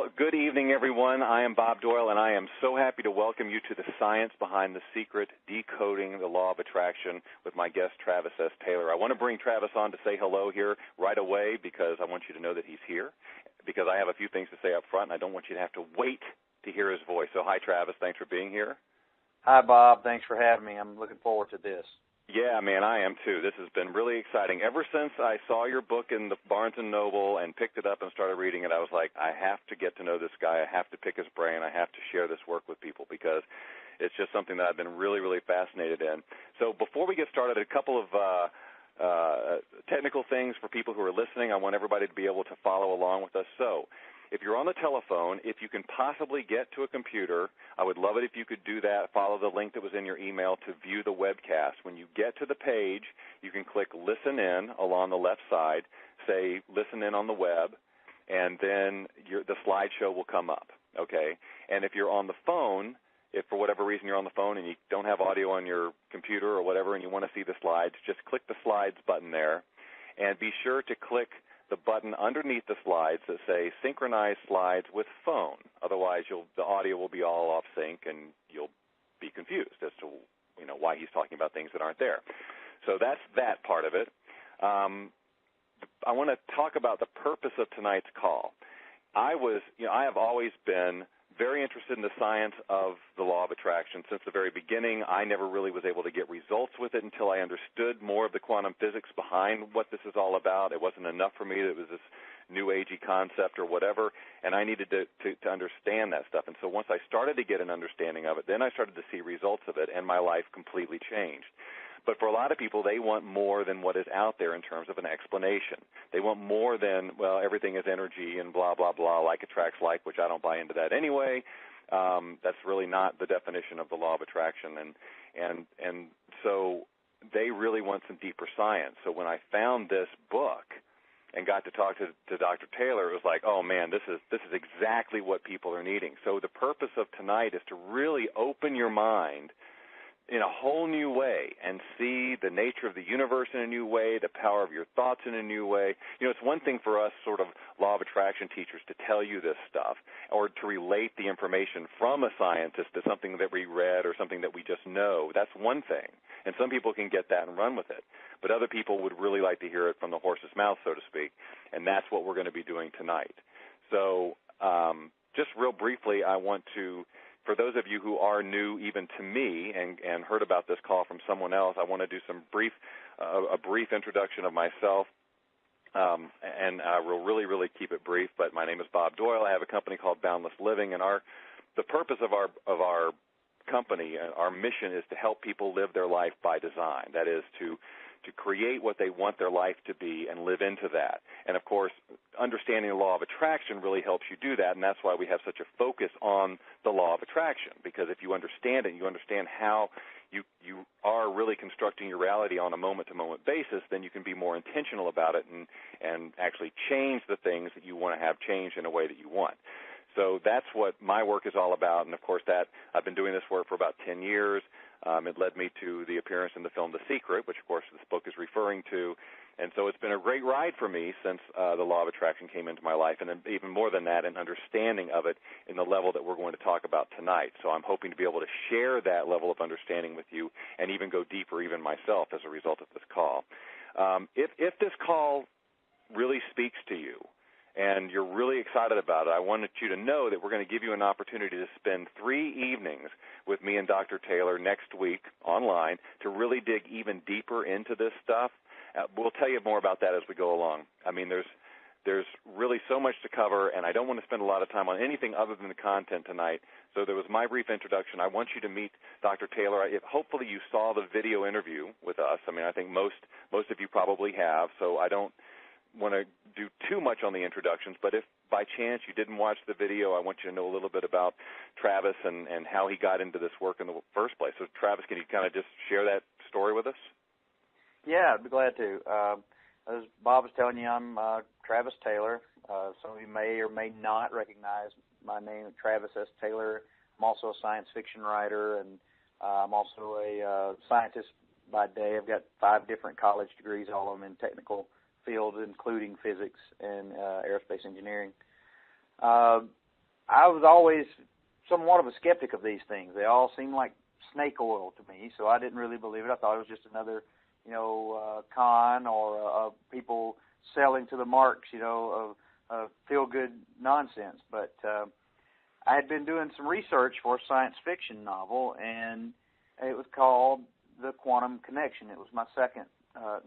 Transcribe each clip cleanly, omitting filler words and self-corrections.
Well, good evening, everyone. I am Bob Doyle, and I am so happy to welcome you to the science behind the secret, decoding the law of attraction with my guest, Travis S. Taylor. I want to bring Travis on to say hello here right away because I want you to know that he's here, because I have a few things to say up front, and I don't want you to have to wait to hear his voice. So hi, Travis. Thanks for being here. Hi, Bob. Thanks for having me. I'm looking forward to this. Yeah, man, I am too. This has been really exciting. Ever since I saw your book in the Barnes & Noble and picked it up and started reading it, I was like, I have to get to know this guy. I have to pick his brain. I have to share this work with people because it's just something that I've been really, really fascinated in. So before we get started, a couple of technical things for people who are listening. I want everybody to be able to follow along with us. So if you're on the telephone, if you can possibly get to a computer, I would love it if you could do that. Follow the link that was in your email to view the webcast. When you get to the page, you can click Listen In along the left side, say Listen In on the web, and then the slideshow will come up, okay? And if you're on the phone, if for whatever reason you're on the phone and you don't have audio on your computer or whatever and you want to see the slides, just click the Slides button there, and be sure to click the button underneath the slides that say Synchronize Slides with Phone. Otherwise, the audio will be all off sync, and you'll be confused as to why he's talking about things that aren't there. So that's that part of it. I want to talk about the purpose of tonight's call. I have always been very interested in the science of the law of attraction since the very beginning. I never really was able to get results with it until I understood more of the quantum physics behind what this is all about. It wasn't enough for me that it was this new agey concept or whatever, and I needed to understand that stuff. And so once I started to get an understanding of it, then I started to see results of it, and my life completely changed. But for a lot of people, they want more than what is out there in terms of an explanation. They want more than, well, everything is energy and blah, blah, blah, like attracts like, which I don't buy into that anyway. That's really not the definition of the law of attraction. And so they really want some deeper science. So when I found this book and got to talk to Dr. Taylor, it was like, oh, man, this is exactly what people are needing. So the purpose of tonight is to really open your mind in a whole new way and see the nature of the universe in a new way, the power of your thoughts in a new way. It's one thing for us sort of law of attraction teachers to tell you this stuff or to relate the information from a scientist to something that we read or something that we just know. That's one thing, and some people can get that and run with it. But other people would really like to hear it from the horse's mouth, so to speak, and that's what we're going to be doing tonight. So just real briefly, I want to, for those of you who are new even to me and heard about this call from someone else, I want to do a brief introduction of myself, and I will really, really keep it brief. But my name is Bob Doyle. I have a company called Boundless Living, and the purpose of our company, our mission is to help people live their life by design. That is to create what they want their life to be and live into that. And, of course, understanding the law of attraction really helps you do that, and that's why we have such a focus on the law of attraction, because if you understand it, you understand how you are really constructing your reality on a moment-to-moment basis, then you can be more intentional about it and actually change the things that you want to have changed in a way that you want. So that's what my work is all about, and, of course, I've been doing this work for about 10 years. It led me to the appearance in the film The Secret, which, of course, this book is referring to. And so it's been a great ride for me since the law of attraction came into my life, and then even more than that, an understanding of it in the level that we're going to talk about tonight. So I'm hoping to be able to share that level of understanding with you and even go deeper even myself as a result of this call. If this call really speaks to you, and you're really excited about it, I wanted you to know that we're going to give you an opportunity to spend 3 evenings with me and Dr. Taylor next week online to really dig even deeper into this stuff. We'll tell you more about that as we go along. I mean, there's really so much to cover, and I don't want to spend a lot of time on anything other than the content tonight. So there was my brief introduction. I want you to meet Dr. Taylor. Hopefully you saw the video interview with us. I mean, I think most of you probably have, so I don't want to do too much on the introductions, but if by chance you didn't watch the video, I want you to know a little bit about Travis and how he got into this work in the first place. So, Travis, can you kind of just share that story with us? Yeah, I'd be glad to. As Bob was telling you, I'm Travis Taylor. Some of you may or may not recognize my name, Travis S. Taylor. I'm also a science fiction writer, and I'm also a scientist by day. I've got 5 different college degrees, all of them in technical fields, including physics and aerospace engineering. I was always somewhat of a skeptic of these things. They all seemed like snake oil to me, so I didn't really believe it. I thought it was just another, con or people selling to the marks, of feel-good nonsense. But I had been doing some research for a science fiction novel, and it was called The Quantum Connection. It was my second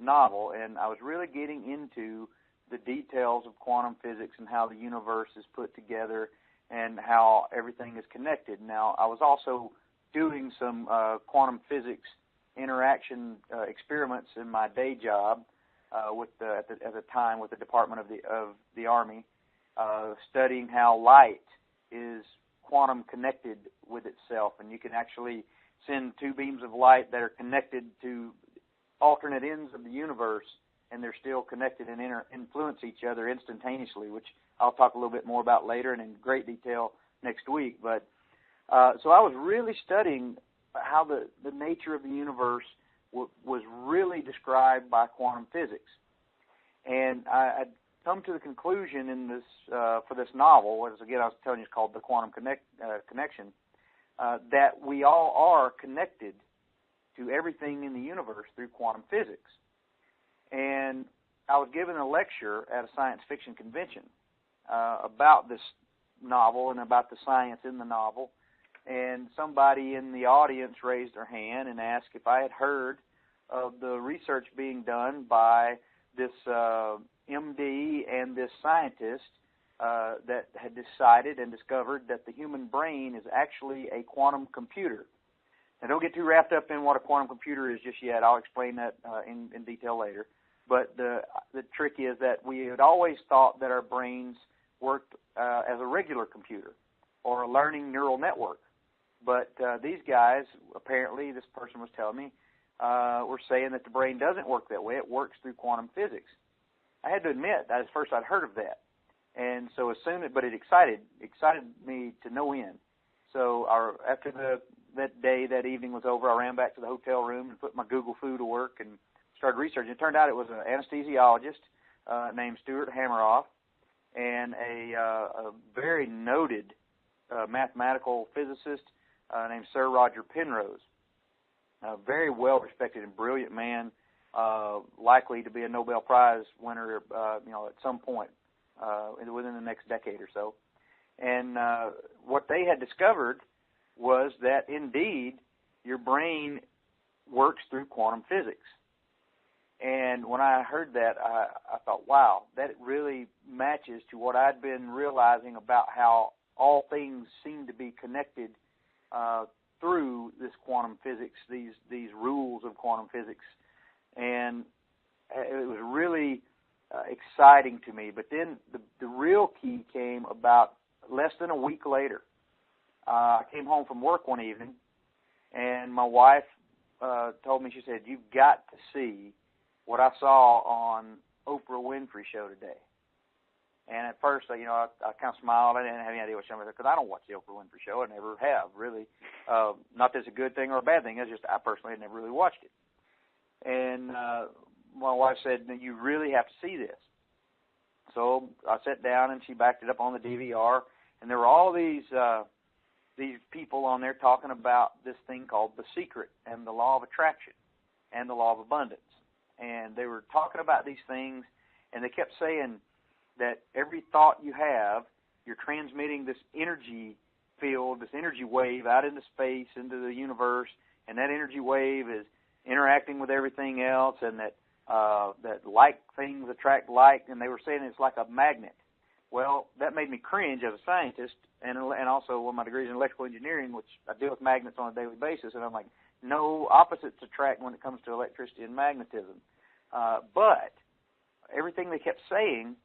novel, and I was really getting into the details of quantum physics and how the universe is put together and how everything is connected. Now, I was also doing some quantum physics interaction experiments in my day job at the time with the Department of the Army, studying how light is quantum connected with itself, and you can actually send two beams of light that are connected to alternate ends of the universe, and they're still connected and influence each other instantaneously, which I'll talk a little bit more about later and in great detail next week. But so I was really studying how the nature of the universe was really described by quantum physics. And I'd come to the conclusion in this for this novel, as again I was telling you, it's called The Quantum Connection, that we all are connected to everything in the universe through quantum physics. And I was given a lecture at a science fiction convention about this novel and about the science in the novel, and somebody in the audience raised their hand and asked if I had heard of the research being done by this MD and this scientist that had decided and discovered that the human brain is actually a quantum computer. Now, don't get too wrapped up in what a quantum computer is just yet. I'll explain that in detail later. But the trick is that we had always thought that our brains worked as a regular computer or a learning neural network. But these guys, apparently, this person was telling me, were saying that the brain doesn't work that way. It works through quantum physics. I had to admit that at first I'd heard of that. And so but it excited me to no end. So after that evening was over, I ran back to the hotel room and put my Google foo to work and started researching. It turned out it was an anesthesiologist named Stuart Hameroff and a very noted mathematical physicist named Sir Roger Penrose. A very well-respected and brilliant man, likely to be a Nobel Prize winner, at some point within the next decade or so. And what they had discovered was that, indeed, your brain works through quantum physics. And when I heard that, I thought, wow, that really matches to what I'd been realizing about how all things seem to be connected through this quantum physics, these rules of quantum physics. And it was really exciting to me. But then the real key came about less than a week later. I came home from work one evening, and my wife told me, she said, "You've got to see what I saw on Oprah Winfrey show today." And at first, I kind of smiled. I didn't have any idea what she was, because I don't watch the Oprah Winfrey show. I never have, really. Not that it's a good thing or a bad thing. It's just I personally had never really watched it. And my wife said, "You really have to see this." So I sat down, and she backed it up on the DVR, and there were all these people on there talking about this thing called The Secret and the Law of Attraction and the Law of Abundance. And they were talking about these things, and they kept saying that every thought you have, you're transmitting this energy field, this energy wave out into space, into the universe, and that energy wave is interacting with everything else, and that like things attract like, and they were saying it's like a magnet. Well, that made me cringe as a scientist, and also one of my degrees in electrical engineering, which I deal with magnets on a daily basis, and I'm like, no, opposites attract when it comes to electricity and magnetism. But everything they kept saying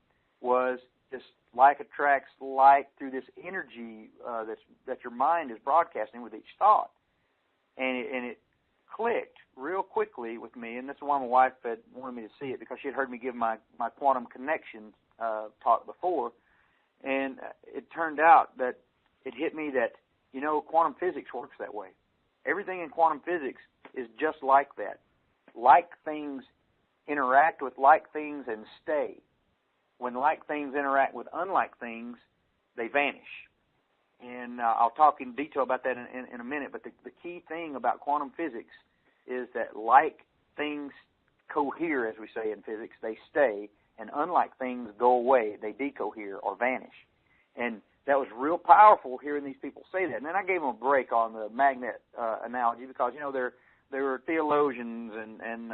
was this like attracts like through this energy that your mind is broadcasting with each thought. And it clicked real quickly with me, and that's why my wife had wanted me to see it, because she had heard me give my quantum connection talk before. And it turned out that it hit me that, quantum physics works that way. Everything in quantum physics is just like that. Like things interact with like things and stay. When like things interact with unlike things, they vanish. And I'll talk in detail about that in a minute. But the key thing about quantum physics is that like things cohere, as we say in physics, they stay, and unlike things go away, they decohere or vanish. And that was real powerful hearing these people say that. And then I gave them a break on the magnet analogy because, they're theologians and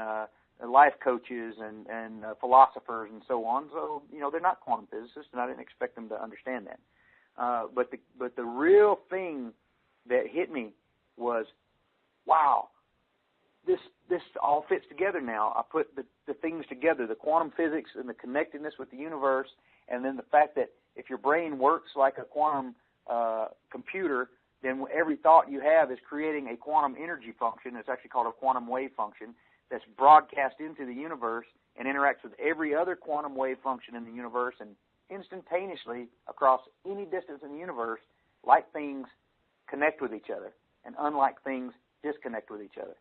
life coaches and philosophers and so on. So, they're not quantum physicists, and I didn't expect them to understand that. But the real thing that hit me was, wow, this all fits together now. I put the things together, the quantum physics and the connectedness with the universe, and then the fact that if your brain works like a quantum computer, then every thought you have is creating a quantum energy function. It's actually called a quantum wave function that's broadcast into the universe and interacts with every other quantum wave function in the universe, and instantaneously across any distance in the universe, like things connect with each other, and unlike things disconnect with each other.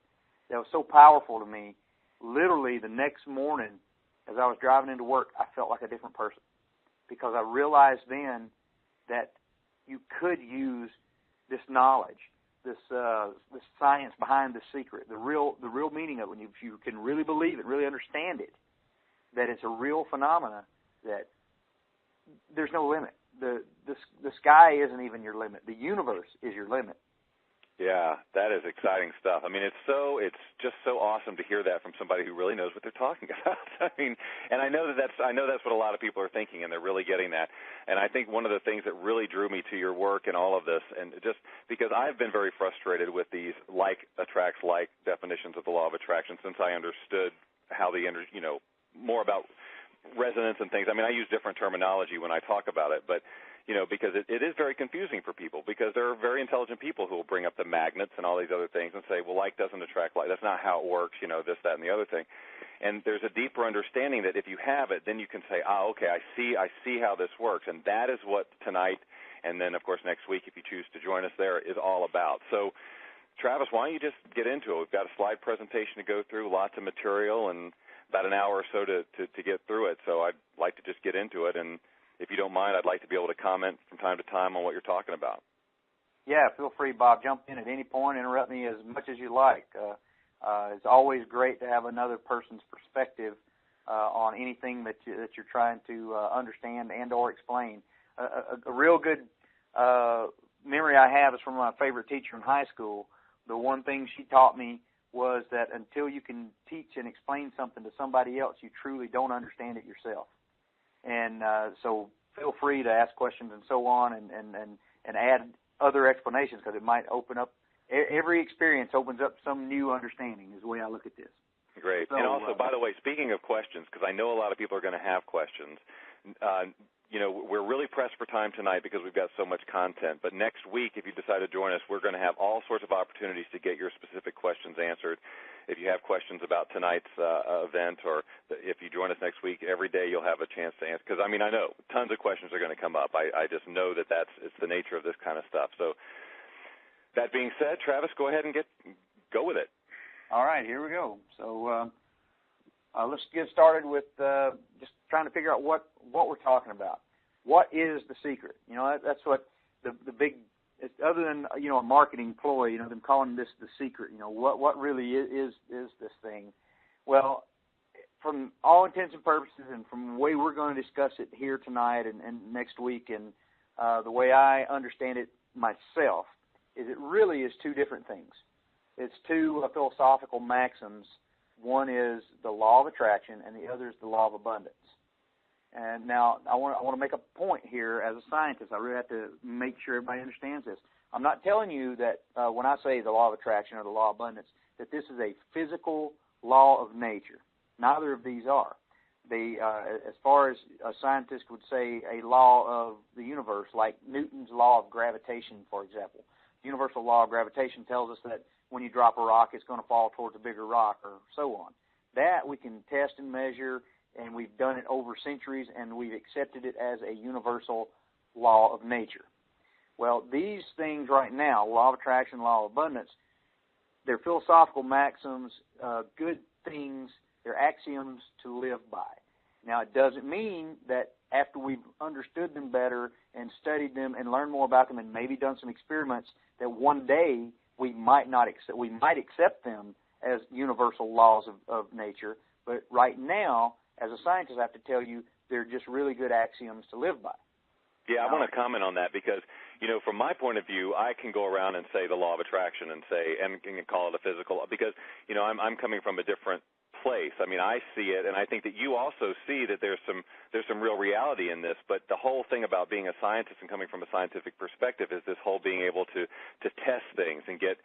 That was so powerful to me. Literally the next morning, as I was driving into work, I felt like a different person, because I realized then that you could use this knowledge, this science behind the secret, the real meaning of it, if you can really believe it, really understand it, that it's a real phenomena, that there's no limit. The sky isn't even your limit. The universe is your limit. Yeah, that is exciting stuff. I mean, it's just so awesome to hear that from somebody who really knows what they're talking about. I mean, and I know that's what a lot of people are thinking, and they're really getting that. And I think one of the things that really drew me to your work and all of this, and just because I've been very frustrated with these like attracts like definitions of the law of attraction since I understood how more about resonance and things. I mean, I use different terminology when I talk about it, but because it is very confusing for people, because there are very intelligent people who will bring up the magnets and all these other things and say, well, like doesn't attract like. That's not how it works, this, that, and the other thing. And there's a deeper understanding that if you have it, then you can say, okay, I see how this works. And that is what tonight, and then, of course, next week, if you choose to join us there, is all about. So, Travis, why don't you just get into it? We've got a slide presentation to go through, lots of material, and about an hour or so to get through it. So I'd like to just get into it, and if you don't mind, I'd like to be able to comment from time to time on what you're talking about. Yeah, feel free, Bob. Jump in at any point. Interrupt me as much as you like. It's always great to have another person's perspective on anything that you're trying to understand and or explain. A real good memory I have is from my favorite teacher in high school. The one thing she taught me was that until you can teach and explain something to somebody else, you truly don't understand it yourself. And so feel free to ask questions and so on, and add other explanations, because it might open up. Every experience opens up some new understanding is the way I look at this. Great. So, and also, by the way, speaking of questions, because I know a lot of people are going to have questions, we're really pressed for time tonight because we've got so much content. But next week, if you decide to join us, we're going to have all sorts of opportunities to get your specific questions answered. If you have questions about tonight's event, or if you join us next week, every day you'll have a chance to answer. Because, I know tons of questions are going to come up. I just know it's the nature of this kind of stuff. So that being said, Travis, go ahead and go with it. All right, here we go. So let's get started with just trying to figure out what we're talking about. What is the secret? That's what the big, other than a marketing ploy, them calling this the secret. What really is this thing? Well, from all intents and purposes, and from the way we're going to discuss it here tonight and next week, and the way I understand it myself, is it really is two different things. It's two philosophical maxims. One is the law of attraction, and the other is the law of abundance. And now I want to make a point here as a scientist. I really have to make sure everybody understands this. I'm not telling you that when I say the law of attraction or the law of abundance, that this is a physical law of nature. Neither of these are. As far as a scientist would say, a law of the universe, like Newton's law of gravitation, for example. The universal law of gravitation tells us that when you drop a rock, it's going to fall towards a bigger rock, or so on. That we can test and measure, and we've done it over centuries, and we've accepted it as a universal law of nature. Well, these things right now, law of attraction, law of abundance, they're philosophical maxims, good things, they're axioms to live by. Now, it doesn't mean that after we've understood them better and studied them and learned more about them and maybe done some experiments, that one day we might accept them as universal laws of nature. But right now, as a scientist, I have to tell you, they're just really good axioms to live by. Yeah, I want to comment on that because, from my point of view, I can go around and say the law of attraction and call it a physical, because, I'm coming from a different place. I mean, I see it, and I think that you also see that there's some real reality in this. But the whole thing about being a scientist and coming from a scientific perspective is this whole being able to test things and get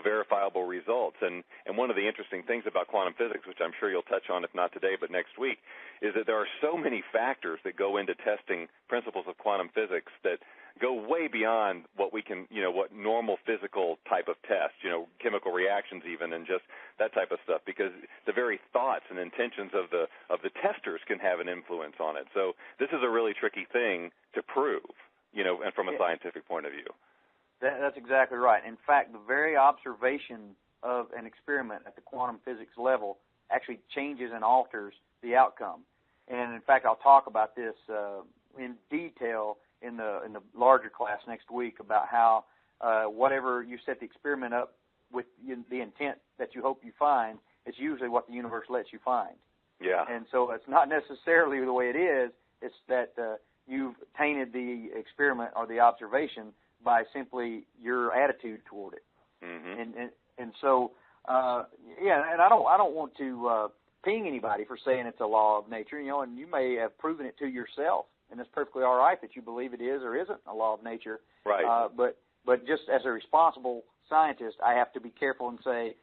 verifiable results. And one of the interesting things about quantum physics, which I'm sure you'll touch on, if not today, but next week, is that there are so many factors that go into testing principles of quantum physics that go way beyond what we can, what normal physical type of test, chemical reactions even, and just that type of stuff, because the very thoughts and intentions of the testers can have an influence on it. So this is a really tricky thing to prove, and from a scientific point of view. That's exactly right. In fact, the very observation of an experiment at the quantum physics level actually changes and alters the outcome. And in fact, I'll talk about this in detail in the larger class next week about how whatever you set the experiment up with the intent that you hope you find is usually what the universe lets you find. Yeah. And so it's not necessarily the way it is. It's that you've tainted the experiment or the observation by simply your attitude toward it. Mm-hmm. And so and I don't want to ping anybody for saying it's a law of nature, and you may have proven it to yourself, and it's perfectly all right that you believe it is or isn't a law of nature. Right. But just as a responsible scientist, I have to be careful and say,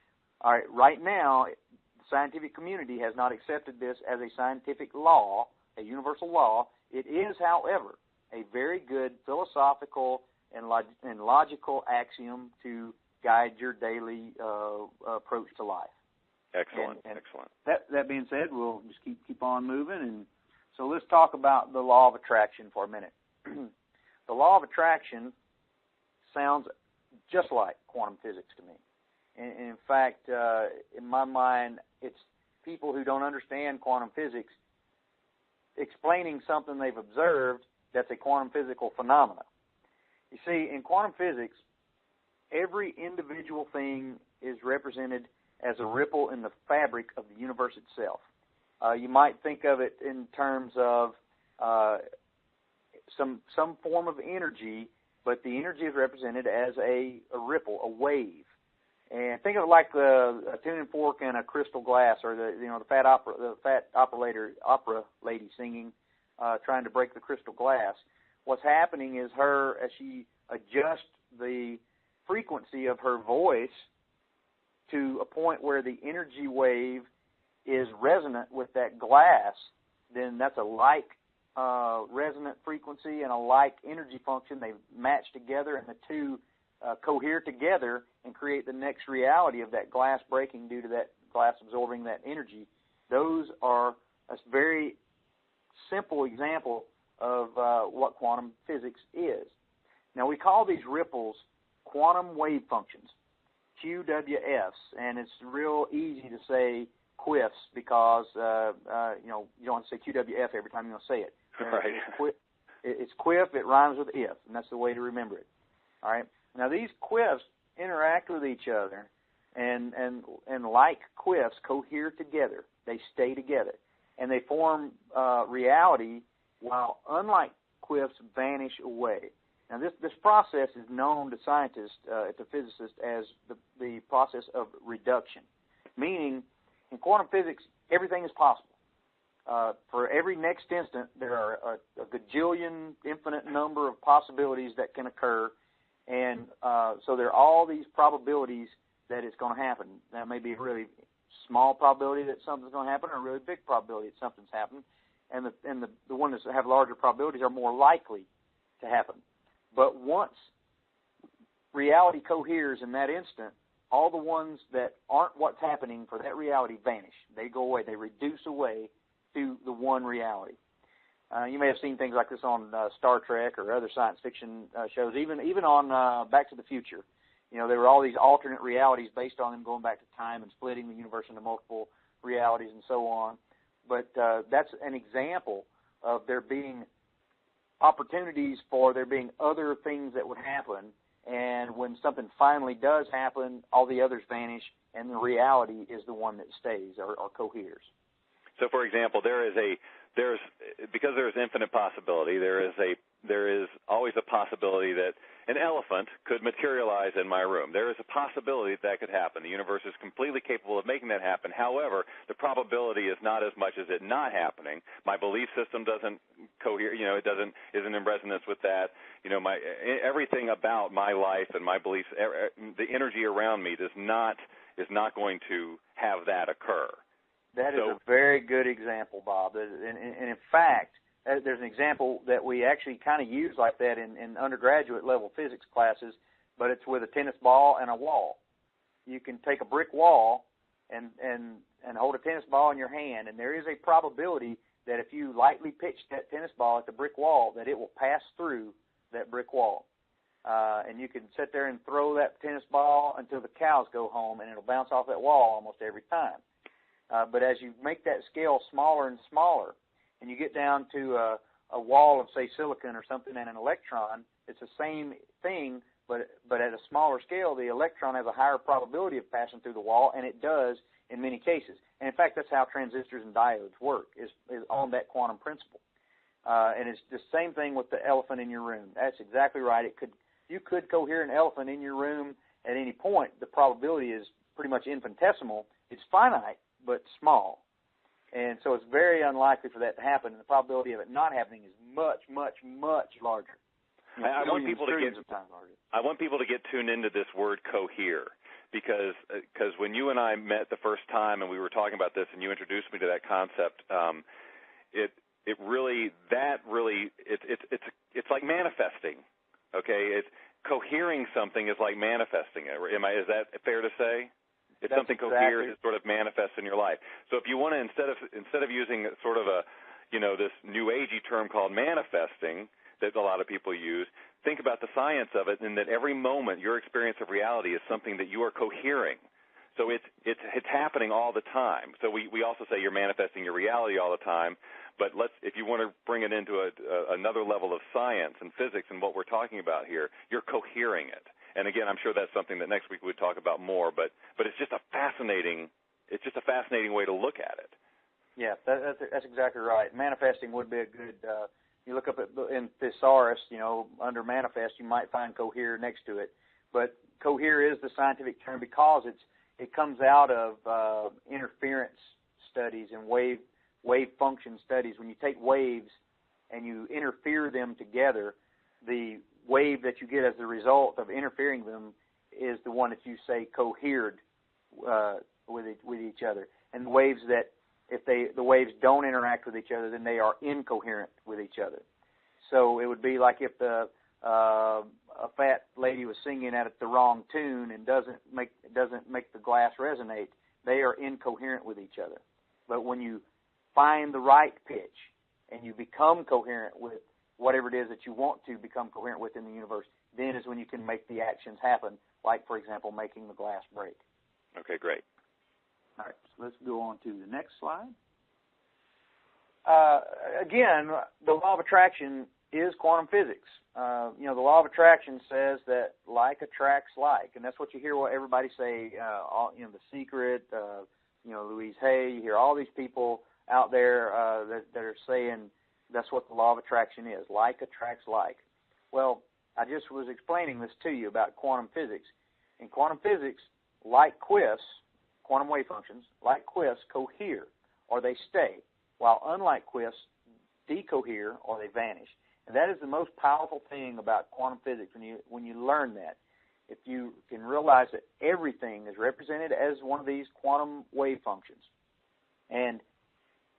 all right, right now, the scientific community has not accepted this as a scientific law, a universal law. It is, however, a very good philosophical and logical axiom to guide your daily approach to life. Excellent. And excellent. That being said, we'll just keep on moving. And so let's talk about the law of attraction for a minute. The law of attraction sounds just like quantum physics to me. And in fact, in my mind, it's people who don't understand quantum physics explaining something they've observed that's a quantum physical phenomena. You see, in quantum physics, every individual thing is represented as a ripple in the fabric of the universe itself. You might think of it in terms of some form of energy, but the energy is represented as a ripple, a wave. And think of it like a tuning fork and a crystal glass, or the fat opera lady singing, trying to break the crystal glass. What's happening is as she adjusts the frequency of her voice to a point where the energy wave is resonant with that glass, then that's a like resonant frequency and a like energy function. They match together, and the two cohere together and create the next reality of that glass breaking due to that glass absorbing that energy. Those are a very simple example of what quantum physics is. Now, we call these ripples quantum wave functions, QWFs, and it's real easy to say QWIFs because you don't want to say QWF every time you want to say it. Right. It's QWIF. It rhymes with if, and that's the way to remember it. All right. Now, these QWIFs interact with each other, and like QWIFs, cohere together. They stay together, and they form reality, while unlike QWIFs vanish away. Now, this process is known to scientists, to physicists, as the process of reduction, meaning in quantum physics, everything is possible. For every next instant, there are a gajillion infinite number of possibilities that can occur, and so there are all these probabilities that it's going to happen. That may be a really small probability that something's going to happen, or a really big probability that something's happened, and the ones that have larger probabilities are more likely to happen. But once reality coheres in that instant, all the ones that aren't what's happening for that reality vanish. They go away. They reduce away to the one reality. You may have seen things like this on Star Trek or other science fiction shows, even on Back to the Future. There were all these alternate realities based on them going back to time and splitting the universe into multiple realities and so on. But that's an example of there being opportunities for there being other things that would happen, and when something finally does happen, all the others vanish, and the reality is the one that stays or coheres. So, for example, because there's infinite possibility, there is always a possibility that an elephant could materialize in my room. There is a possibility that could happen. The universe is completely capable of making that happen. However, the probability is not as much as it not happening. My belief system doesn't cohere, isn't in resonance with that. Everything about my life and my beliefs, the energy around me is not going to have that occur. That is a very good example, Bob. And in fact, there's an example that we actually kind of use like that in undergraduate level physics classes, but it's with a tennis ball and a wall. You can take a brick wall and hold a tennis ball in your hand, and there is a probability that if you lightly pitch that tennis ball at the brick wall, that it will pass through that brick wall. And you can sit there and throw that tennis ball until the cows go home, and it'll bounce off that wall almost every time. But as you make that scale smaller and smaller, and you get down to a wall of, say, silicon or something and an electron, it's the same thing, but at a smaller scale, the electron has a higher probability of passing through the wall, and it does in many cases. And in fact, that's how transistors and diodes work, is on that quantum principle. And it's the same thing with the elephant in your room. That's exactly right. You could cohere an elephant in your room at any point. The probability is pretty much infinitesimal. It's finite, but small. And so it's very unlikely for that to happen, and the probability of it not happening is much, much, much larger. I want people to get tuned into this word cohere, because when you and I met the first time and we were talking about this and you introduced me to that concept, it's like manifesting. Okay, cohering something is like manifesting it. Is that fair to say? It's something coheres, it sort of manifests in your life. So if you want to, instead of using sort of this new agey term called manifesting that a lot of people use, think about the science of it, and that every moment your experience of reality is something that you are cohering. So it's happening all the time. So we also say you're manifesting your reality all the time. But if you want to bring it into another level of science and physics and what we're talking about here, you're cohering it. And again, I'm sure that's something that next week we'd talk about more. But it's just a fascinating way to look at it. Yeah, that's exactly right. Manifesting would be a good. You look up in thesaurus, under manifest, you might find cohere next to it. But cohere is the scientific term because it comes out of interference studies and wave function studies. When you take waves and you interfere them together, the wave that you get as the result of interfering them is the one that you say cohered with each other. And the waves that, if the waves don't interact with each other, then they are incoherent with each other. So it would be like if a fat lady was singing at the wrong tune and doesn't make the glass resonate, they are incoherent with each other. But when you find the right pitch and you become coherent with whatever it is that you want to become coherent with in the universe, then is when you can make the actions happen, like, for example, making the glass break. Okay, great. All right, so let's go on to the next slide. Again, the law of attraction is quantum physics. The law of attraction says that like attracts like, and that's what you hear everybody say, The Secret, Louise Hay, you hear all these people out there that are saying that's what the law of attraction is. Like attracts like. Well, I just was explaining this to you about quantum physics. In quantum physics, like quiffs, quantum wave functions, like quiffs, cohere, or they stay, while unlike quiffs, decohere, or they vanish. And that is the most powerful thing about quantum physics when you learn that. If you can realize that everything is represented as one of these quantum wave functions, and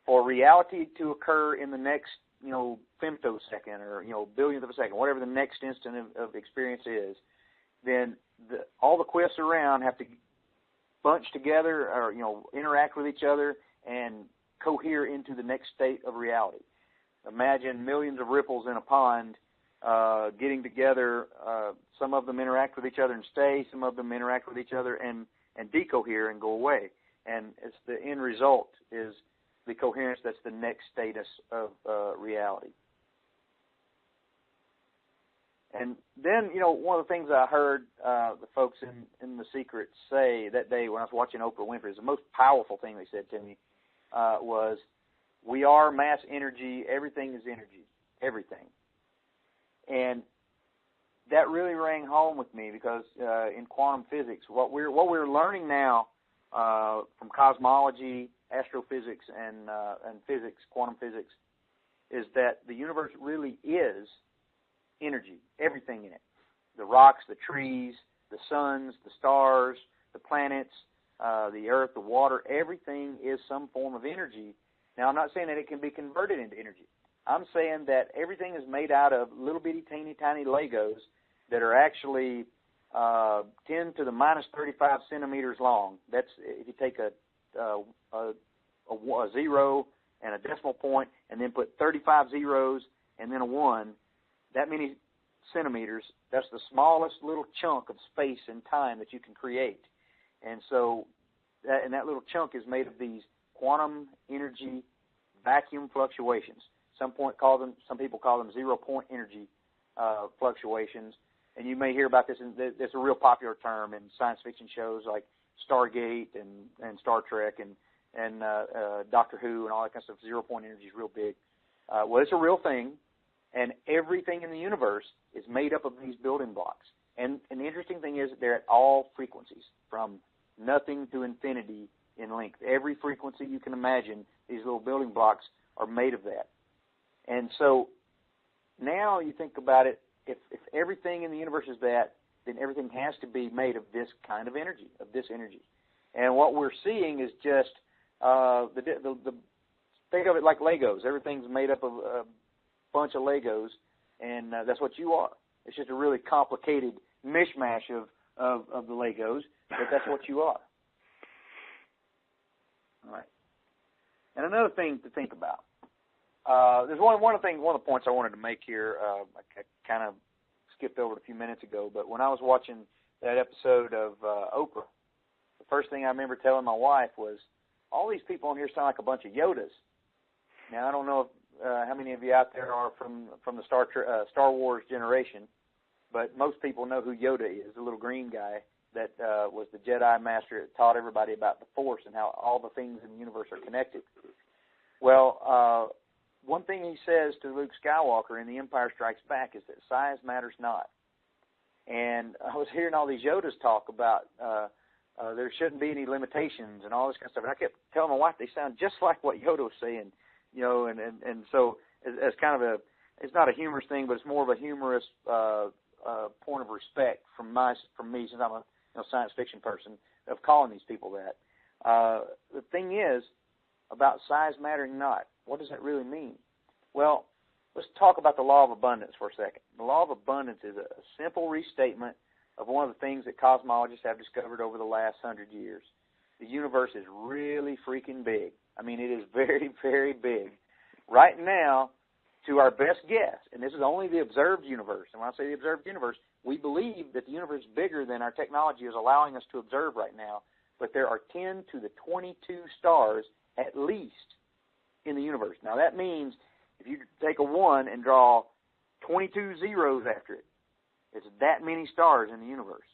for reality to occur in the next, femtosecond or, billionth of a second, whatever the next instant of experience is, then all the quiffs around have to bunch together or, interact with each other and cohere into the next state of reality. Imagine millions of ripples in a pond getting together. Some of them interact with each other and stay. Some of them interact with each other and decohere and go away. And it's the end result is the coherence that's the next status of reality. And then, one of the things I heard the folks in The Secret say that day when I was watching Oprah Winfrey, is the most powerful thing they said to me was, we are mass energy, everything is energy, everything. And that really rang home with me because in quantum physics, what we're learning now from cosmology, astrophysics, and physics, quantum physics, is that the universe really is energy, everything in it. The rocks, the trees, the suns, the stars, the planets, the earth, the water, everything is some form of energy. Now, I'm not saying that it can be converted into energy. I'm saying that everything is made out of little bitty, teeny, tiny Legos that are actually 10 to the minus 35 centimeters long. That's if you take a zero and a decimal point and then put 35 zeros and then a 1, that many centimeters, that's the smallest little chunk of space and time that you can create. And so that little chunk is made of these quantum energy vacuum fluctuations. Some people call them 0-point energy fluctuations. And you may hear about this, and it's a real popular term in science fiction shows like Stargate and Star Trek and Doctor Who and all that kind of stuff. 0-point energy is real big. Well, it's a real thing, and everything in the universe is made up of these building blocks. And the interesting thing is they're at all frequencies, from nothing to infinity in length. Every frequency you can imagine, these little building blocks are made of that. And so now you think about it, if everything in the universe is that, then everything has to be made of this kind of energy, of this energy. And what we're seeing is just think of it like Legos. Everything's made up of a bunch of Legos, and that's what you are. It's just a really complicated mishmash of the Legos, but that's what you are. All right. And another thing to think about. There's one of the points I wanted to make here. I kind of skipped over it a few minutes ago, but when I was watching that episode of Oprah, the first thing I remember telling my wife was, all these people on here sound like a bunch of Yodas. Now, I don't know how many of you out there are from the Star Wars generation, but most people know who Yoda is, the little green guy that was the Jedi master that taught everybody about the Force and how all the things in the universe are connected. Well, one thing he says to Luke Skywalker in The Empire Strikes Back is that size matters not. And I was hearing all these Yodas talk about there shouldn't be any limitations and all this kind of stuff. And I kept telling my wife they sound just like what Yoda was saying, and so as kind of it's not a humorous thing, but it's more of a humorous point of respect from me, since I'm a science fiction person, of calling these people that. The thing is, about size mattering not, what does that really mean? Well, let's talk about the law of abundance for a second. The law of abundance is a simple restatement of one of the things that cosmologists have discovered over the last 100 years. The universe is really freaking big. I mean, it is very, very big. Right now, to our best guess, and this is only the observed universe, and when I say the observed universe, we believe that the universe is bigger than our technology is allowing us to observe right now, but there are 10 to the 22 stars at least in the universe. Now, that means if you take a 1 and draw 22 zeros after it, it's that many stars in the universe.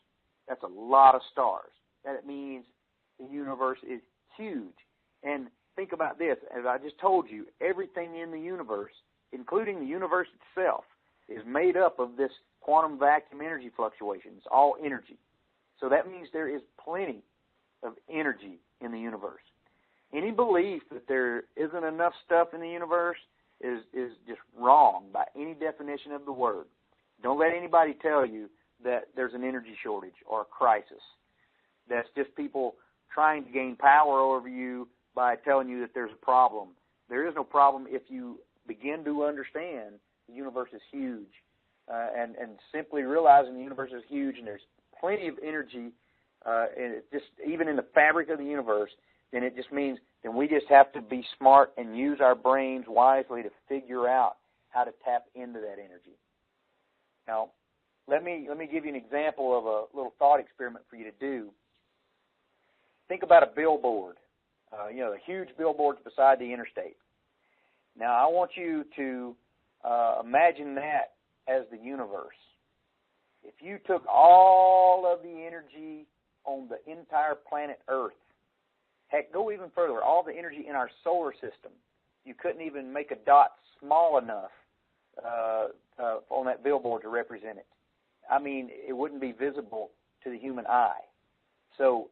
That's a lot of stars. That means the universe is huge. And think about this. As I just told you, everything in the universe, including the universe itself, is made up of this quantum vacuum energy fluctuation. It's all energy. So that means there is plenty of energy in the universe. Any belief that there isn't enough stuff in the universe is just wrong by any definition of the word. Don't let anybody tell you that there's an energy shortage or a crisis. That's just people trying to gain power over you by telling you that there's a problem. There is no problem if you begin to understand the universe is huge, and simply realizing the universe is huge and there's plenty of energy, and it just even in the fabric of the universe. Then it just means then we just have to be smart and use our brains wisely to figure out how to tap into that energy. Now, let me give you an example of a little thought experiment for you to do. Think about a billboard. the huge billboards beside the interstate. Now, I want you to imagine that as the universe. If you took all of the energy on the entire planet Earth, heck, go even further, all the energy in our solar system, you couldn't even make a dot small enough on that billboard to represent it. I mean, it wouldn't be visible to the human eye. So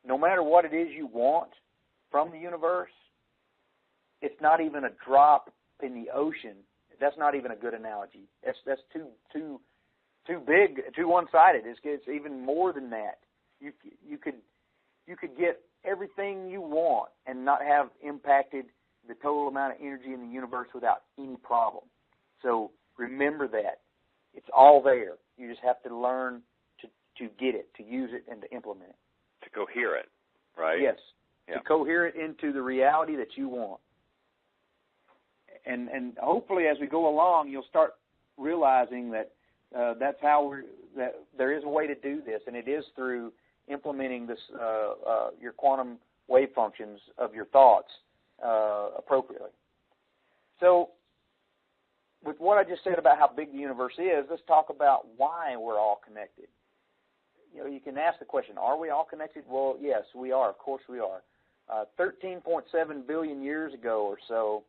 no matter what it is you want from the universe, it's not even a drop in the ocean. That's not even a good analogy. That's too big, too one-sided. It's even more than that. You could get everything you want and not have impacted the total amount of energy in the universe without any problem. So remember that. It's all there. You just have to learn to get it, to use it, and to implement it. To cohere it, right? Yes. Yeah. To cohere it into the reality that you want. And hopefully as we go along, you'll start realizing that that's how that there is a way to do this, and it is through implementing this your quantum wave functions of your thoughts appropriately. So with what I just said about how big the universe is, let's talk about why we're all connected. You can ask the question, are we all connected? Well, yes, we are. Of course we are. 13.7 billion years ago or so,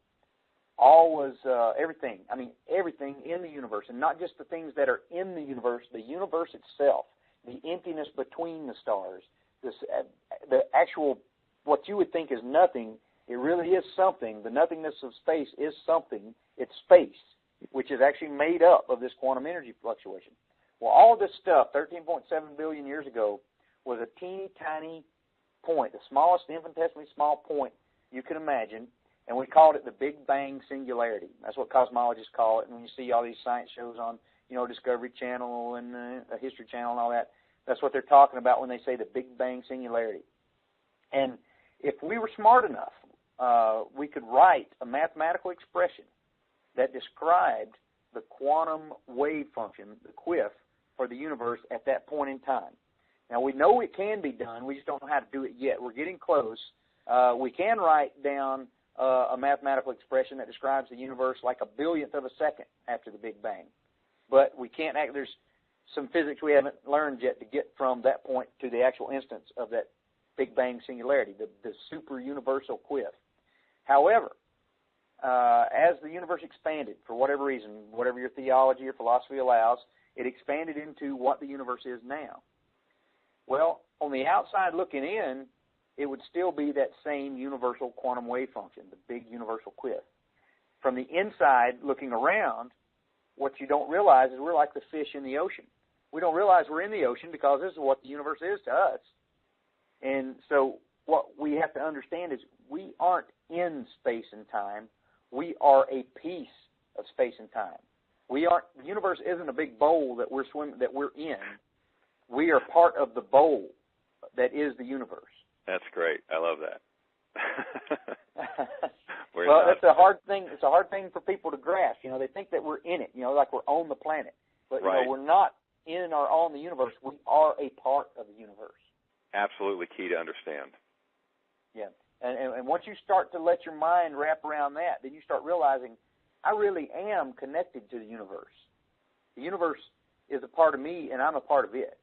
all was everything. I mean, everything in the universe, and not just the things that are in the universe itself, the emptiness between the stars, the actual, what you would think is nothing, it really is something. The nothingness of space is something. It's space, which is actually made up of this quantum energy fluctuation. Well, all of this stuff, 13.7 billion years ago, was a teeny tiny point, the smallest, infinitesimally small point you can imagine, and we called it the Big Bang singularity. That's what cosmologists call it. And when you see all these science shows on, Discovery Channel and History Channel and all that, that's what they're talking about when they say the Big Bang singularity. And if we were smart enough, we could write a mathematical expression that described the quantum wave function, the QUIF, for the universe at that point in time. Now, we know it can be done. We just don't know how to do it yet. We're getting close. We can write down a mathematical expression that describes the universe like a billionth of a second after the Big Bang. But we can't there's some physics we haven't learned yet to get from that point to the actual instance of that Big Bang singularity, the super universal QUIF. However, as the universe expanded, for whatever reason, whatever your theology or philosophy allows, it expanded into what the universe is now. Well, on the outside looking in, it would still be that same universal quantum wave function, the big universal QUIF. From the inside looking around, what you don't realize is we're like the fish in the ocean. We don't realize we're in the ocean because this is what the universe is to us. And so what we have to understand is we aren't in space and time. We are a piece of space and time. The universe isn't a big bowl that we're in. We are part of the bowl that is the universe. That's great. I love that. Well, that's a hard thing. It's a hard thing for people to grasp. They think that we're in it, like we're on the planet. But, right. We're not in or on the universe. We are a part of the universe. Absolutely key to understand. Yeah. And once you start to let your mind wrap around that, then you start realizing I really am connected to the universe. The universe is a part of me, and I'm a part of it.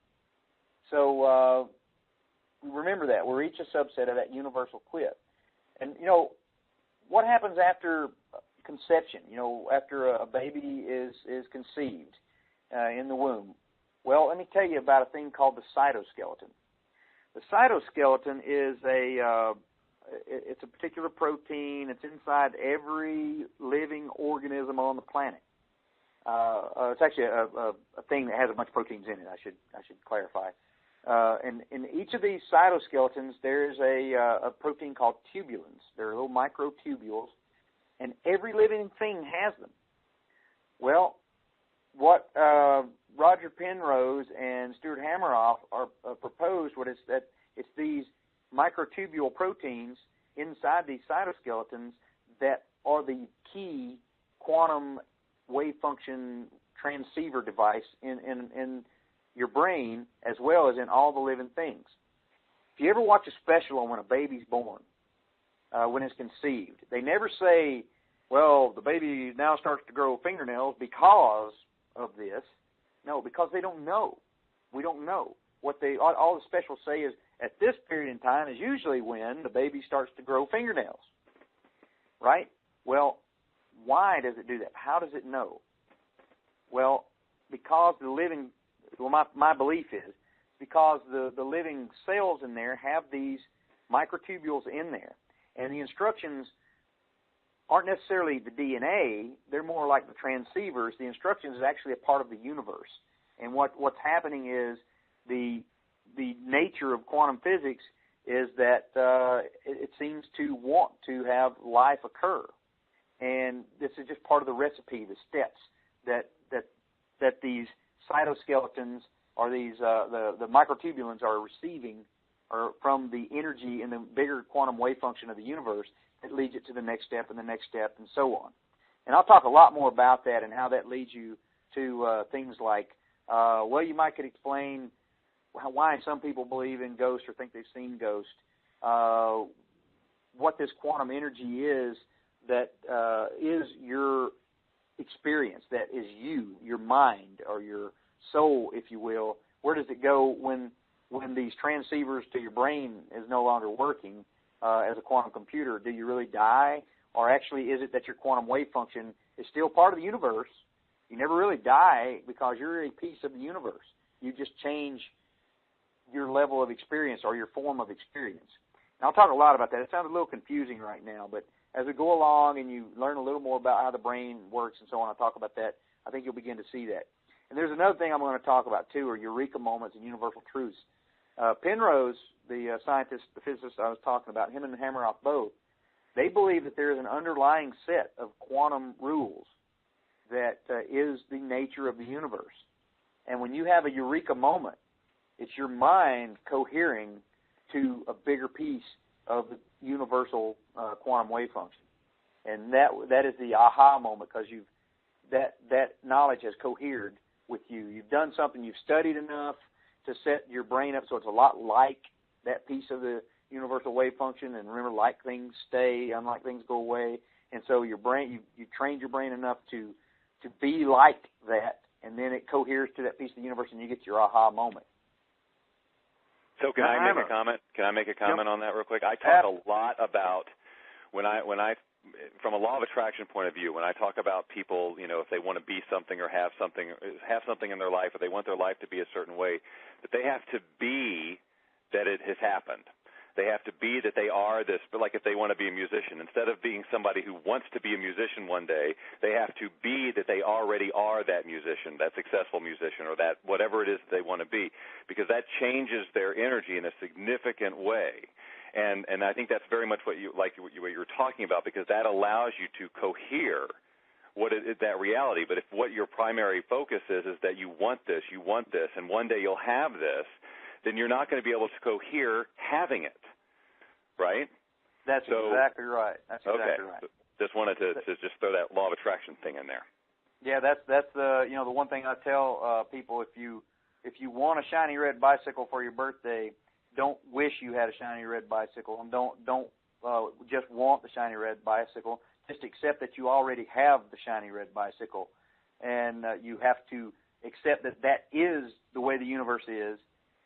So remember that. We're each a subset of that universal QUIF. And, what happens after conception, after a baby is conceived in the womb? Well, let me tell you about a thing called the cytoskeleton. The cytoskeleton is it's a particular protein. It's inside every living organism on the planet. It's actually a thing that has a bunch of proteins in it. I should clarify. And in each of these cytoskeletons, there's a protein called tubulins. They're little microtubules, and every living thing has them. Well, what Roger Penrose and Stuart Hameroff proposed was that it's these microtubule proteins inside these cytoskeletons that are the key quantum wave function transceiver device in your brain as well as in all the living things. If you ever watch a special on when a baby's born, when it's conceived. They never say, well, the baby now starts to grow fingernails because of this. No, because they don't know. We don't know. All the specialists say is at this period in time is usually when the baby starts to grow fingernails, right? Well, why does it do that? How does it know? Well, because my belief is because the living cells in there have these microtubules in there, and the instructions aren't necessarily the DNA. They're more like the transceivers. The instructions is actually a part of the universe. And what's happening is the nature of quantum physics is that it seems to want to have life occur. And this is just part of the recipe, the steps that these cytoskeletons or these the microtubulins are receiving or from the energy in the bigger quantum wave function of the universe that leads it to the next step and the next step and so on. And I'll talk a lot more about that and how that leads you to things like, you could explain why some people believe in ghosts or think they've seen ghosts, what this quantum energy is that is your experience, that is you, your mind or your soul, if you will. Where does it go when these transceivers to your brain is no longer working as a quantum computer? Do you really die? Or actually is it that your quantum wave function is still part of the universe? You never really die because you're a piece of the universe. You just change your level of experience or your form of experience. And I'll talk a lot about that. It sounds a little confusing right now, but as we go along and you learn a little more about how the brain works and so on, I'll talk about that. I think you'll begin to see that. And there's another thing I'm going to talk about, too, are eureka moments and universal truths. Penrose, the scientist, the physicist I was talking about, him and Hameroff both, they believe that there is an underlying set of quantum rules that is the nature of the universe. And when you have a eureka moment, it's your mind cohering to a bigger piece of the universal quantum wave function. And that is the aha moment because that knowledge has cohered with you. You've done something, you've studied enough to set your brain up so it's a lot like that piece of the universal wave function. And remember, like things stay, unlike things go away. And so your brain, you trained your brain enough to be like that, and then it coheres to that piece of the universe, and you get your aha moment. So can I make a comment? Can I make a comment on that real quick? I talk a lot about when I from a law of attraction point of view, when I talk about people, if they want to be something or have something in their life, or they want their life to be a certain way, that they have to be that it has happened. They have to be that they are this, but like if they want to be a musician, instead of being somebody who wants to be a musician one day, they have to be that they already are that musician, that successful musician, or that whatever it is that they want to be, because that changes their energy in a significant way. And I think that's very much what you were talking about, because that allows you to cohere that reality. But if what your primary focus is that you want this, and one day you'll have this, then you're not going to be able to cohere having it, right? That's exactly right. That's exactly right. Just wanted to just throw that law of attraction thing in there. Yeah, that's the one thing I tell people: if you want a shiny red bicycle for your birthday, don't wish you had a shiny red bicycle, and don't just want the shiny red bicycle. Just accept that you already have the shiny red bicycle, and you have to accept that is the way the universe is.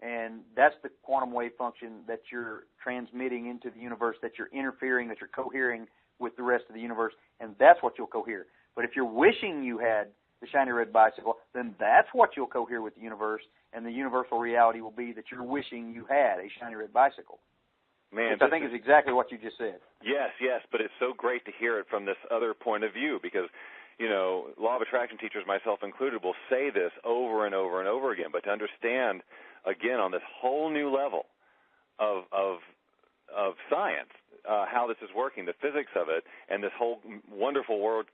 And that's the quantum wave function that you're transmitting into the universe, that you're interfering, that you're cohering with the rest of the universe, and that's what you'll cohere. But if you're wishing you had the shiny red bicycle, then that's what you'll cohere with the universe, and the universal reality will be that you're wishing you had a shiny red bicycle. Man, which I think is exactly what you just said. Yes, but it's so great to hear it from this other point of view, because law of attraction teachers, myself included, will say this over and over and over again. But to understand, again, on this whole new level of science, how this is working, the physics of it, and this whole wonderful word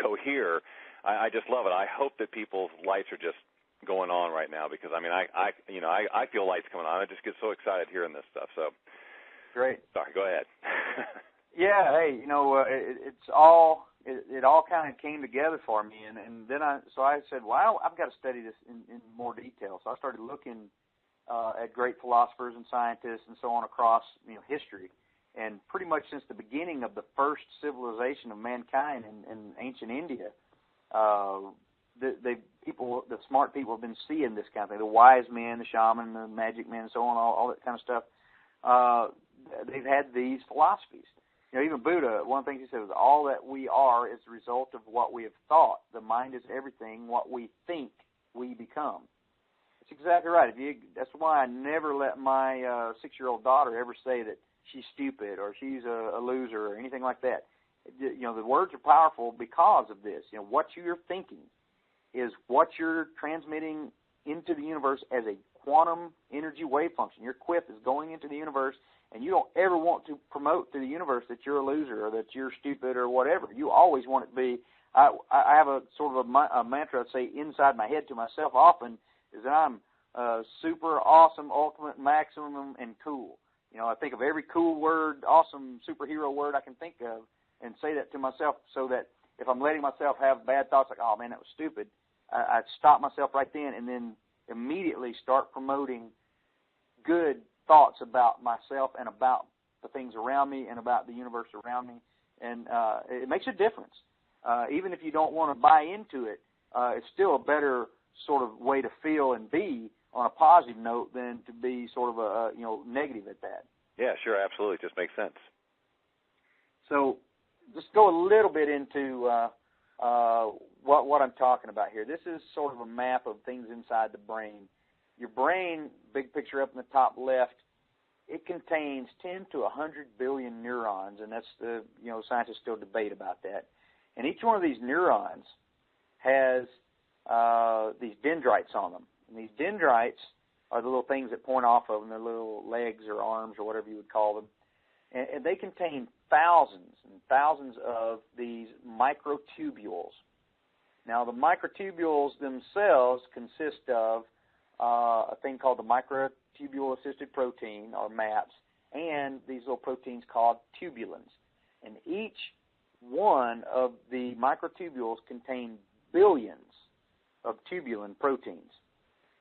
cohere, I just love it. I hope that people's lights are just going on right now, because I feel lights coming on. I just get so excited hearing this stuff. So great. Sorry, go ahead. Yeah, hey, it all kind of came together for me, and then I said, well, I've got to study this in more detail. So I started looking at great philosophers and scientists and so on across history, and pretty much since the beginning of the first civilization of mankind in ancient India, the smart people have been seeing this kind of thing. The wise men, the shaman, the magic men, and so on, all that kind of stuff. They've had these philosophies. You know, even Buddha, one of the things he said was, all that we are is the result of what we have thought. The mind is everything. What we think, we become. That's exactly right. That's why I never let my 6-year-old daughter ever say that she's stupid or she's a loser or anything like that. You know, the words are powerful because of this. You know, what you're thinking is what you're transmitting into the universe as a quantum energy wave function. Your quip is going into the universe, and you don't ever want to promote to the universe that you're a loser or that you're stupid or whatever. You always want it to be, I have a sort of a mantra I say inside my head to myself often, is that I'm super, awesome, ultimate, maximum, and cool. You know, I think of every cool word, awesome superhero word I can think of and say that to myself so that if I'm letting myself have bad thoughts like, oh, man, that was stupid, I stop myself right then and then immediately start promoting good thoughts about myself and about the things around me and about the universe around me. And it makes a difference. Even if you don't want to buy into it, it's still a better sort of way to feel and be on a positive note than to be sort of a negative at that. Yeah, sure, absolutely. It just makes sense. So just go a little bit into what I'm talking about here. This is sort of a map of things inside the brain. Your brain, big picture up in the top left, it contains 10 to 100 billion neurons, and that's scientists still debate about that. And each one of these neurons has these dendrites on them. And these dendrites are the little things that point off of them, their little legs or arms or whatever you would call them. And they contain thousands and thousands of these microtubules. Now, the microtubules themselves consist of a thing called the microtubule-assisted protein, or MAPS, and these little proteins called tubulins. And each one of the microtubules contain billions of tubulin proteins.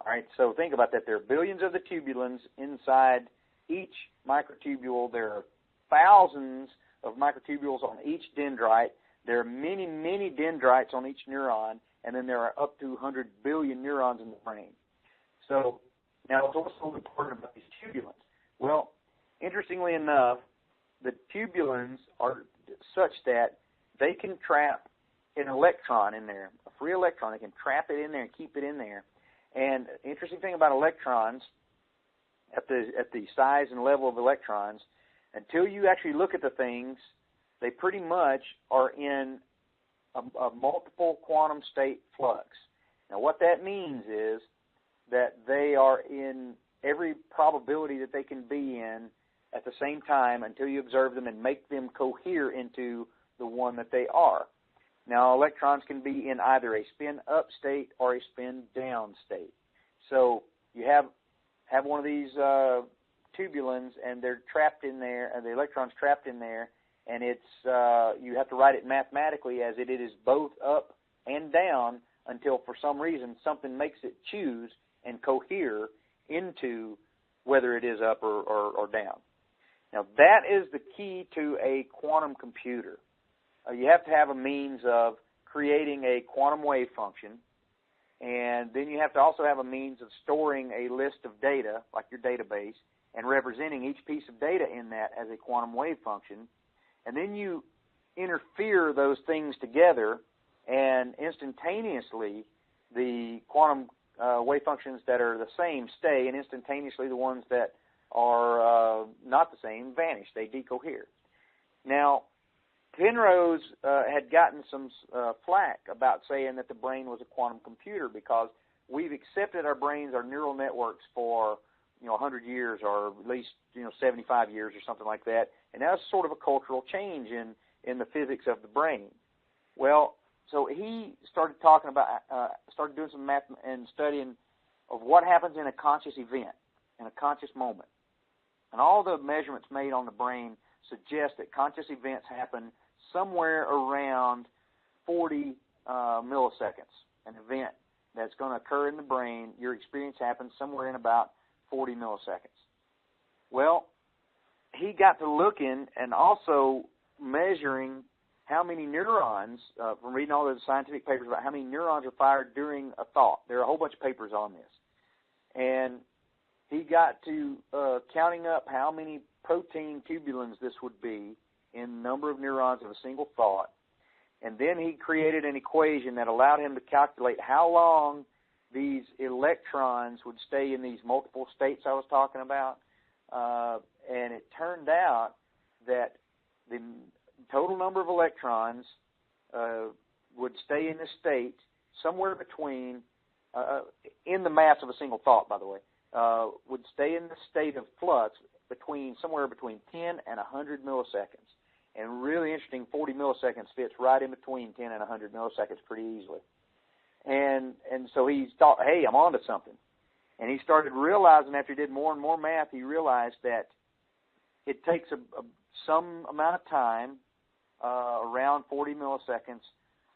All right, so think about that. There are billions of the tubulins inside each microtubule. There are thousands of microtubules on each dendrite. There are many, many dendrites on each neuron, and then there are up to 100 billion neurons in the brain. So now what's so important about these tubulins? Well, interestingly enough, the tubulins are such that they can trap an electron in there, a free electron. They can trap it in there and keep it in there. And the interesting thing about electrons, at the size and level of electrons, until you actually look at the things, they pretty much are in a multiple quantum state flux. Now, what that means is that they are in every probability that they can be in at the same time until you observe them and make them cohere into the one that they are. Now, electrons can be in either a spin-up state or a spin-down state. So you have one of these tubulins, and they're trapped in there, and the electron's trapped in there, and it's you have to write it mathematically as it is both up and down until for some reason something makes it choose and cohere into whether it is up or down. Now, that is the key to a quantum computer. You have to have a means of creating a quantum wave function, and then you have to also have a means of storing a list of data, like your database, and representing each piece of data in that as a quantum wave function. And then you interfere those things together, and instantaneously the quantum wave functions that are the same stay, and instantaneously the ones that are not the same vanish. They decohere. Now, Penrose had gotten some flack about saying that the brain was a quantum computer because we've accepted our brains, our neural networks for 100 years or at least 75 years or something like that, and that's sort of a cultural change in the physics of the brain. Well, so he started talking about, started doing some math and studying of what happens in a conscious event, in a conscious moment. And all the measurements made on the brain suggest that conscious events happen somewhere around 40 milliseconds. An event that's going to occur in the brain, your experience happens somewhere in about 40 milliseconds. Well, he got to looking and also measuring how many neurons, from reading all those scientific papers about how many neurons are fired during a thought. There are a whole bunch of papers on this. And he got to counting up how many protein tubulins this would be in number of neurons of a single thought. And then he created an equation that allowed him to calculate how long these electrons would stay in these multiple states I was talking about. And it turned out that the total number of electrons would stay in this state somewhere between, in the mass of a single thought, by the way, would stay in the state of flux somewhere between 10 and 100 milliseconds. And really interesting, 40 milliseconds fits right in between 10 and 100 milliseconds pretty easily. And so he thought, hey, I'm onto something. And he started realizing, after he did more and more math, he realized that it takes some amount of time, around 40 milliseconds,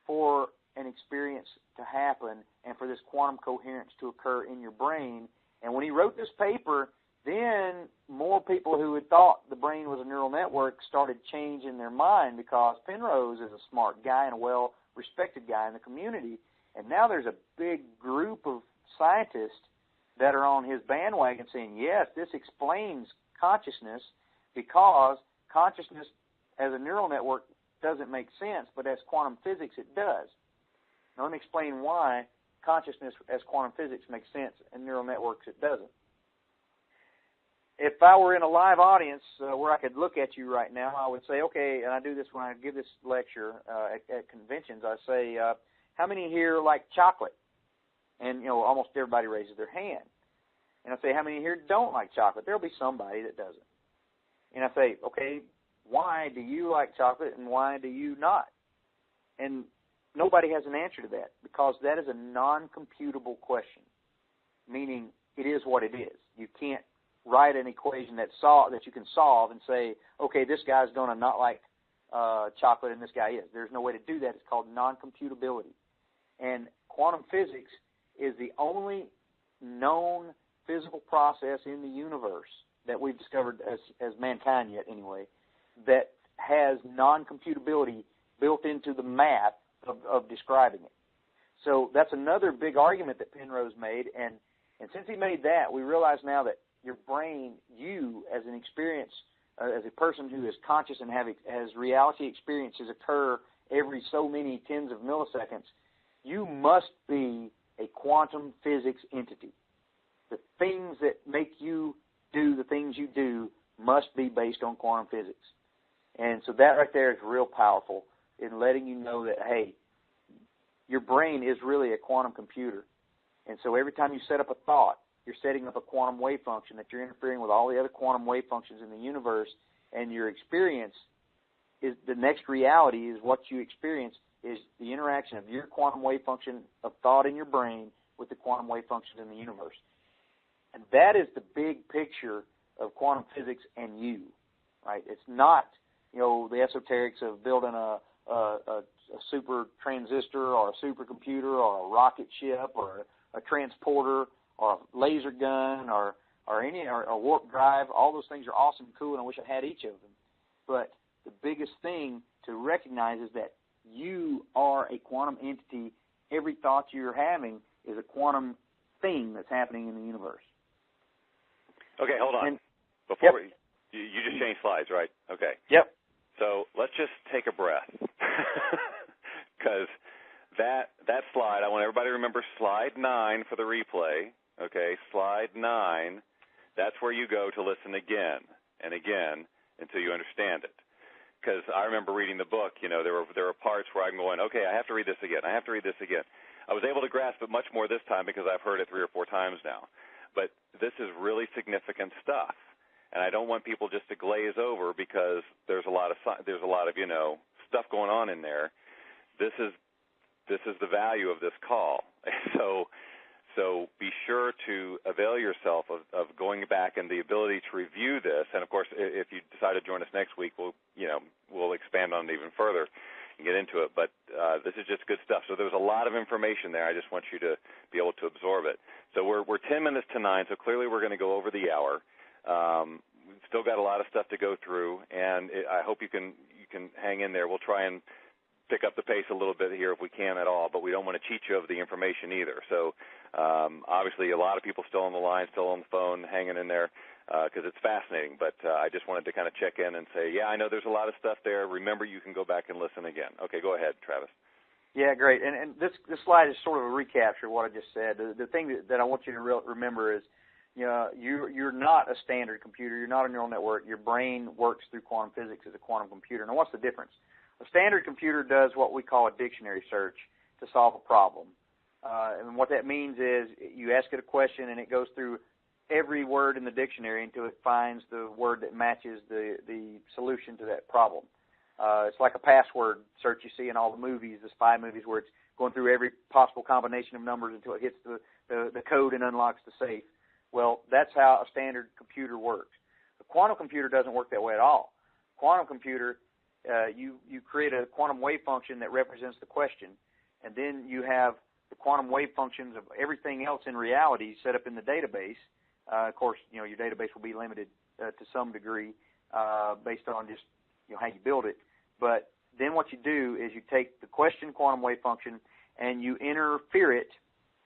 for an experience to happen and for this quantum coherence to occur in your brain. And when he wrote this paper, then more people who had thought the brain was a neural network started changing their mind, because Penrose is a smart guy and a well-respected guy in the community. And now there's a big group of scientists that are on his bandwagon saying, yes, this explains consciousness, because consciousness as a neural network doesn't make sense, but as quantum physics it does. Now let me explain why consciousness as quantum physics makes sense, and neural networks it doesn't. If I were in a live audience where I could look at you right now, I would say, okay, and I do this when I give this lecture at conventions, I say, how many here like chocolate? And, almost everybody raises their hand. And I say, how many here don't like chocolate? There'll be somebody that doesn't. And I say, okay, why do you like chocolate and why do you not? And nobody has an answer to that, because that is a non-computable question, meaning it is what it is. You can't write an equation that you can solve and say, okay, this guy's going to not like chocolate and this guy is. There's no way to do that. It's called non-computability. And quantum physics is the only known physical process in the universe that we've discovered as mankind yet anyway, that has non-computability built into the math of describing it. So that's another big argument that Penrose made, and since he made that, we realize now that your brain, you as an experience, as a person who is conscious and has reality experiences occur every so many tens of milliseconds, you must be a quantum physics entity. The things that make you do the things you do must be based on quantum physics. And so that right there is real powerful in letting you know that, hey, your brain is really a quantum computer. And so every time you set up a thought, you're setting up a quantum wave function that you're interfering with all the other quantum wave functions in the universe, and your experience is the next reality is what you experience is the interaction of your quantum wave function of thought in your brain with the quantum wave functions in the universe. And that is the big picture of quantum physics and you, right? It's not, the esoterics of building a super transistor or a supercomputer or a rocket ship or a transporter or a laser gun or a warp drive. All those things are awesome and cool, and I wish I had each of them. But the biggest thing to recognize is that you are a quantum entity. Every thought you're having is a quantum thing that's happening in the universe. Okay, hold on. You just changed slides, right? Okay. Yep. So let's just take a breath, because that slide, I want everybody to remember slide 9 for the replay. Okay, slide 9, that's where you go to listen again and again until you understand it. Because I remember reading the book, there were parts where I'm going, okay, I have to read this again. I have to read this again. I was able to grasp it much more this time because I've heard it 3 or 4 times now. But this is really significant stuff, and I don't want people just to glaze over because there's a lot of stuff going on in there. This is the value of this call. So be sure to avail yourself of going back and the ability to review this. And, of course, if you decide to join us next week, we'll expand on it even further and get into it. But this is just good stuff. So there's a lot of information there. I just want you to be able to absorb it. So we're 10 minutes to 9, so clearly we're going to go over the hour. still got a lot of stuff to go through, and I hope you can hang in there. We'll try and pick up the pace a little bit here if we can at all, but we don't want to cheat you of the information either. So obviously a lot of people still on the line, still on the phone, hanging in there because it's fascinating. But I just wanted to kind of check in and say, yeah, I know there's a lot of stuff there. Remember, you can go back and listen again. Okay, go ahead, Travis. Yeah, great. And this slide is sort of a recapture of what I just said. The thing that I want you to remember is, you're not a standard computer. You're not a neural network. Your brain works through quantum physics as a quantum computer. Now, what's the difference? A standard computer does what we call a dictionary search to solve a problem. And what that means is you ask it a question, and it goes through every word in the dictionary until it finds the word that matches the solution to that problem. It's like a password search you see in all the movies, the spy movies, where it's going through every possible combination of numbers until it hits the code and unlocks the safe. Well, that's how a standard computer works. A quantum computer doesn't work that way at all. Quantum computer, you create a quantum wave function that represents the question, and then you have the quantum wave functions of everything else in reality set up in the database. Of course, your database will be limited to some degree based on just how you build it. But then what you do is you take the question quantum wave function and you interfere it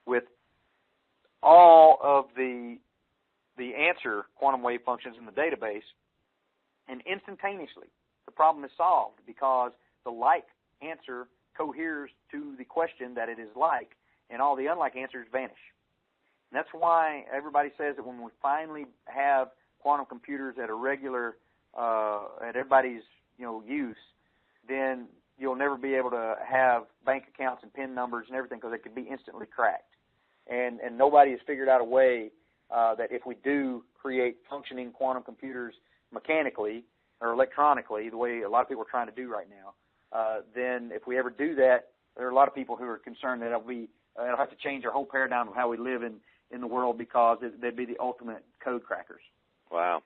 with all of the answer quantum wave functions in the database, and instantaneously the problem is solved because the like answer coheres to the question that it is like, and all the unlike answers vanish. And that's why everybody says that when we finally have quantum computers at a regular, at everybody's use, then you'll never be able to have bank accounts and PIN numbers and everything because they could be instantly cracked. And nobody has figured out a way that if we do create functioning quantum computers mechanically or electronically, the way a lot of people are trying to do right now, then if we ever do that, there are a lot of people who are concerned that it'll have to change our whole paradigm of how we live in the world because they'd be the ultimate code crackers. Wow.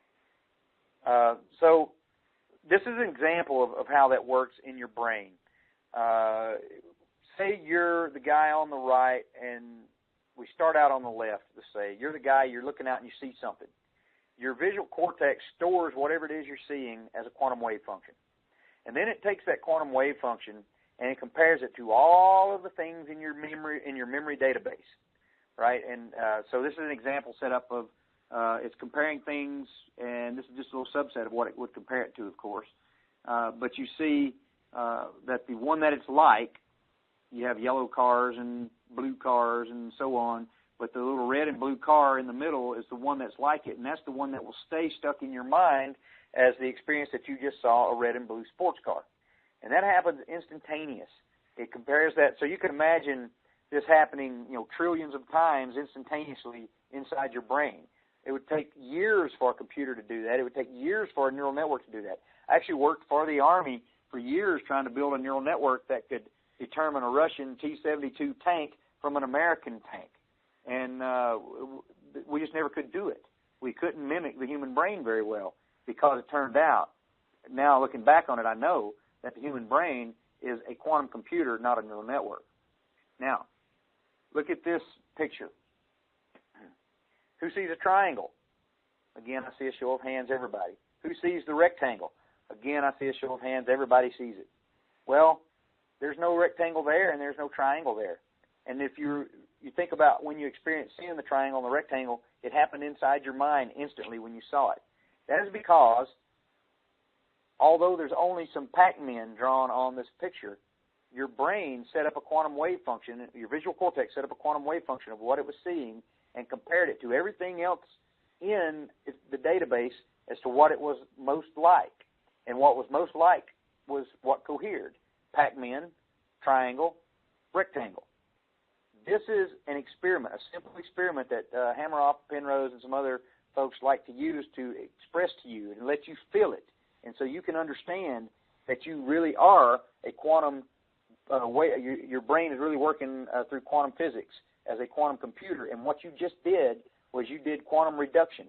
So this is an example of how that works in your brain. Say you're the guy on the right, and we start out on the left. Let's say you're the guy, you're looking out and you see something. Your visual cortex stores whatever it is you're seeing as a quantum wave function. And then it takes that quantum wave function and it compares it to all of the things in your memory database, right? And so this is an example set up of it's comparing things, and this is just a little subset of what it would compare it to, of course. But you see that the one that it's like, you have yellow cars and blue cars and so on, but the little red and blue car in the middle is the one that's like it, and that's the one that will stay stuck in your mind as the experience that you just saw, a red and blue sports car. And that happens instantaneous. It compares that. So you can imagine this happening, trillions of times instantaneously inside your brain. It would take years for a computer to do that. It would take years for a neural network to do that. I actually worked for the Army for years trying to build a neural network that could determine a Russian T-72 tank from an American tank. And we just never could do it. We couldn't mimic the human brain very well because it turned out, now looking back on it, I know that the human brain is a quantum computer, not a neural network. Now, look at this picture. Who sees a triangle? Again, I see a show of hands, everybody. Who sees the rectangle? Again, I see a show of hands, everybody sees it. Well, there's no rectangle there and there's no triangle there. And if you think about when you experienced seeing the triangle and the rectangle, it happened inside your mind instantly when you saw it. That is because, although there's only some Pac-Men drawn on this picture, your brain set up a quantum wave function, your visual cortex set up a quantum wave function of what it was seeing and compared it to everything else in the database as to what it was most like. And what was most like was what cohered: Pac-Man, triangle, rectangle. This is an experiment, a simple experiment that Hammeroff, Penrose, and some other folks like to use to express to you and let you feel it. And so you can understand that you really are a quantum way. Your brain is really working through quantum physics as a quantum computer. And what you just did was you did quantum reduction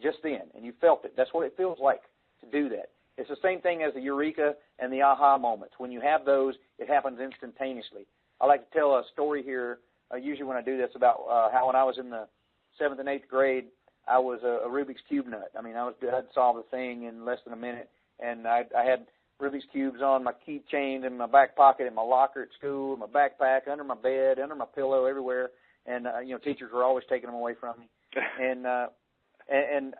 just then, and you felt it. That's what it feels like to do that. It's the same thing as the eureka and the aha moments. When you have those, it happens instantaneously. I like to tell a story here, usually when I do this, about how when I was in the 7th and 8th grade, I was a Rubik's Cube nut. I mean, I'd solve the thing in less than a minute, and I had Rubik's Cubes on my keychain, in my back pocket, in my locker at school, in my backpack, under my bed, under my pillow, everywhere. And teachers were always taking them away from me. And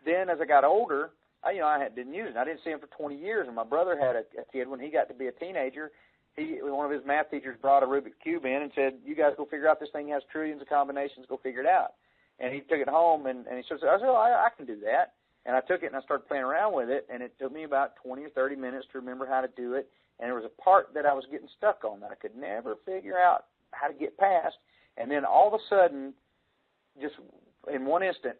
then as I got older, I didn't use it. I didn't see him for 20 years. And my brother had a kid when he got to be a teenager. One of his math teachers brought a Rubik's Cube in and said, "You guys go figure out this thing has trillions of combinations. Go figure it out." And he took it home, and he said, I can do that. And I took it, and I started playing around with it, and it took me about 20 or 30 minutes to remember how to do it. And there was a part that I was getting stuck on that I could never figure out how to get past. And then all of a sudden, just in one instant,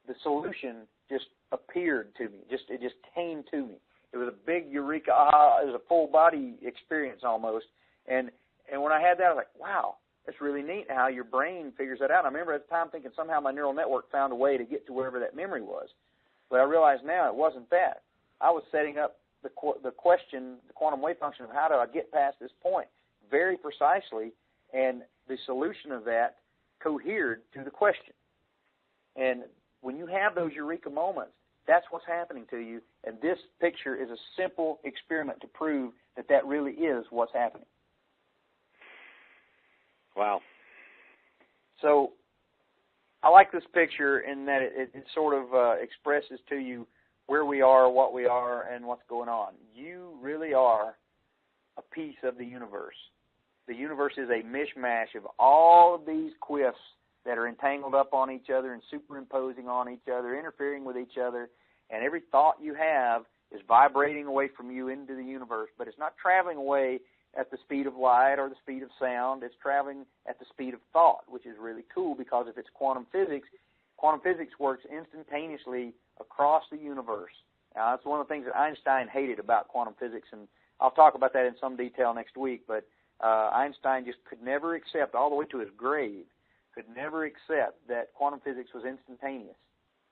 the solution just appeared to me. It just came to me. It was a big eureka aha. It was a full-body experience almost. And when I had that, I was like, wow. It's really neat how your brain figures that out. And I remember at the time thinking somehow my neural network found a way to get to wherever that memory was. But I realize now it wasn't that. I was setting up the question, the quantum wave function of how do I get past this point very precisely, and the solution of that cohered to the question. And when you have those eureka moments, that's what's happening to you. And this picture is a simple experiment to prove that that really is what's happening. Wow. So I like this picture in that it sort of expresses to you where we are, what we are, and what's going on. You really are a piece of the universe. The universe is a mishmash of all of these quiffs that are entangled up on each other and superimposing on each other, interfering with each other, and every thought you have is vibrating away from you into the universe, but it's not traveling away at the speed of light or the speed of sound. It's traveling at the speed of thought, which is really cool because if it's quantum physics works instantaneously across the universe. Now, that's one of the things that Einstein hated about quantum physics, and I'll talk about that in some detail next week, but Einstein just could never accept, all the way to his grave, could never accept that quantum physics was instantaneous.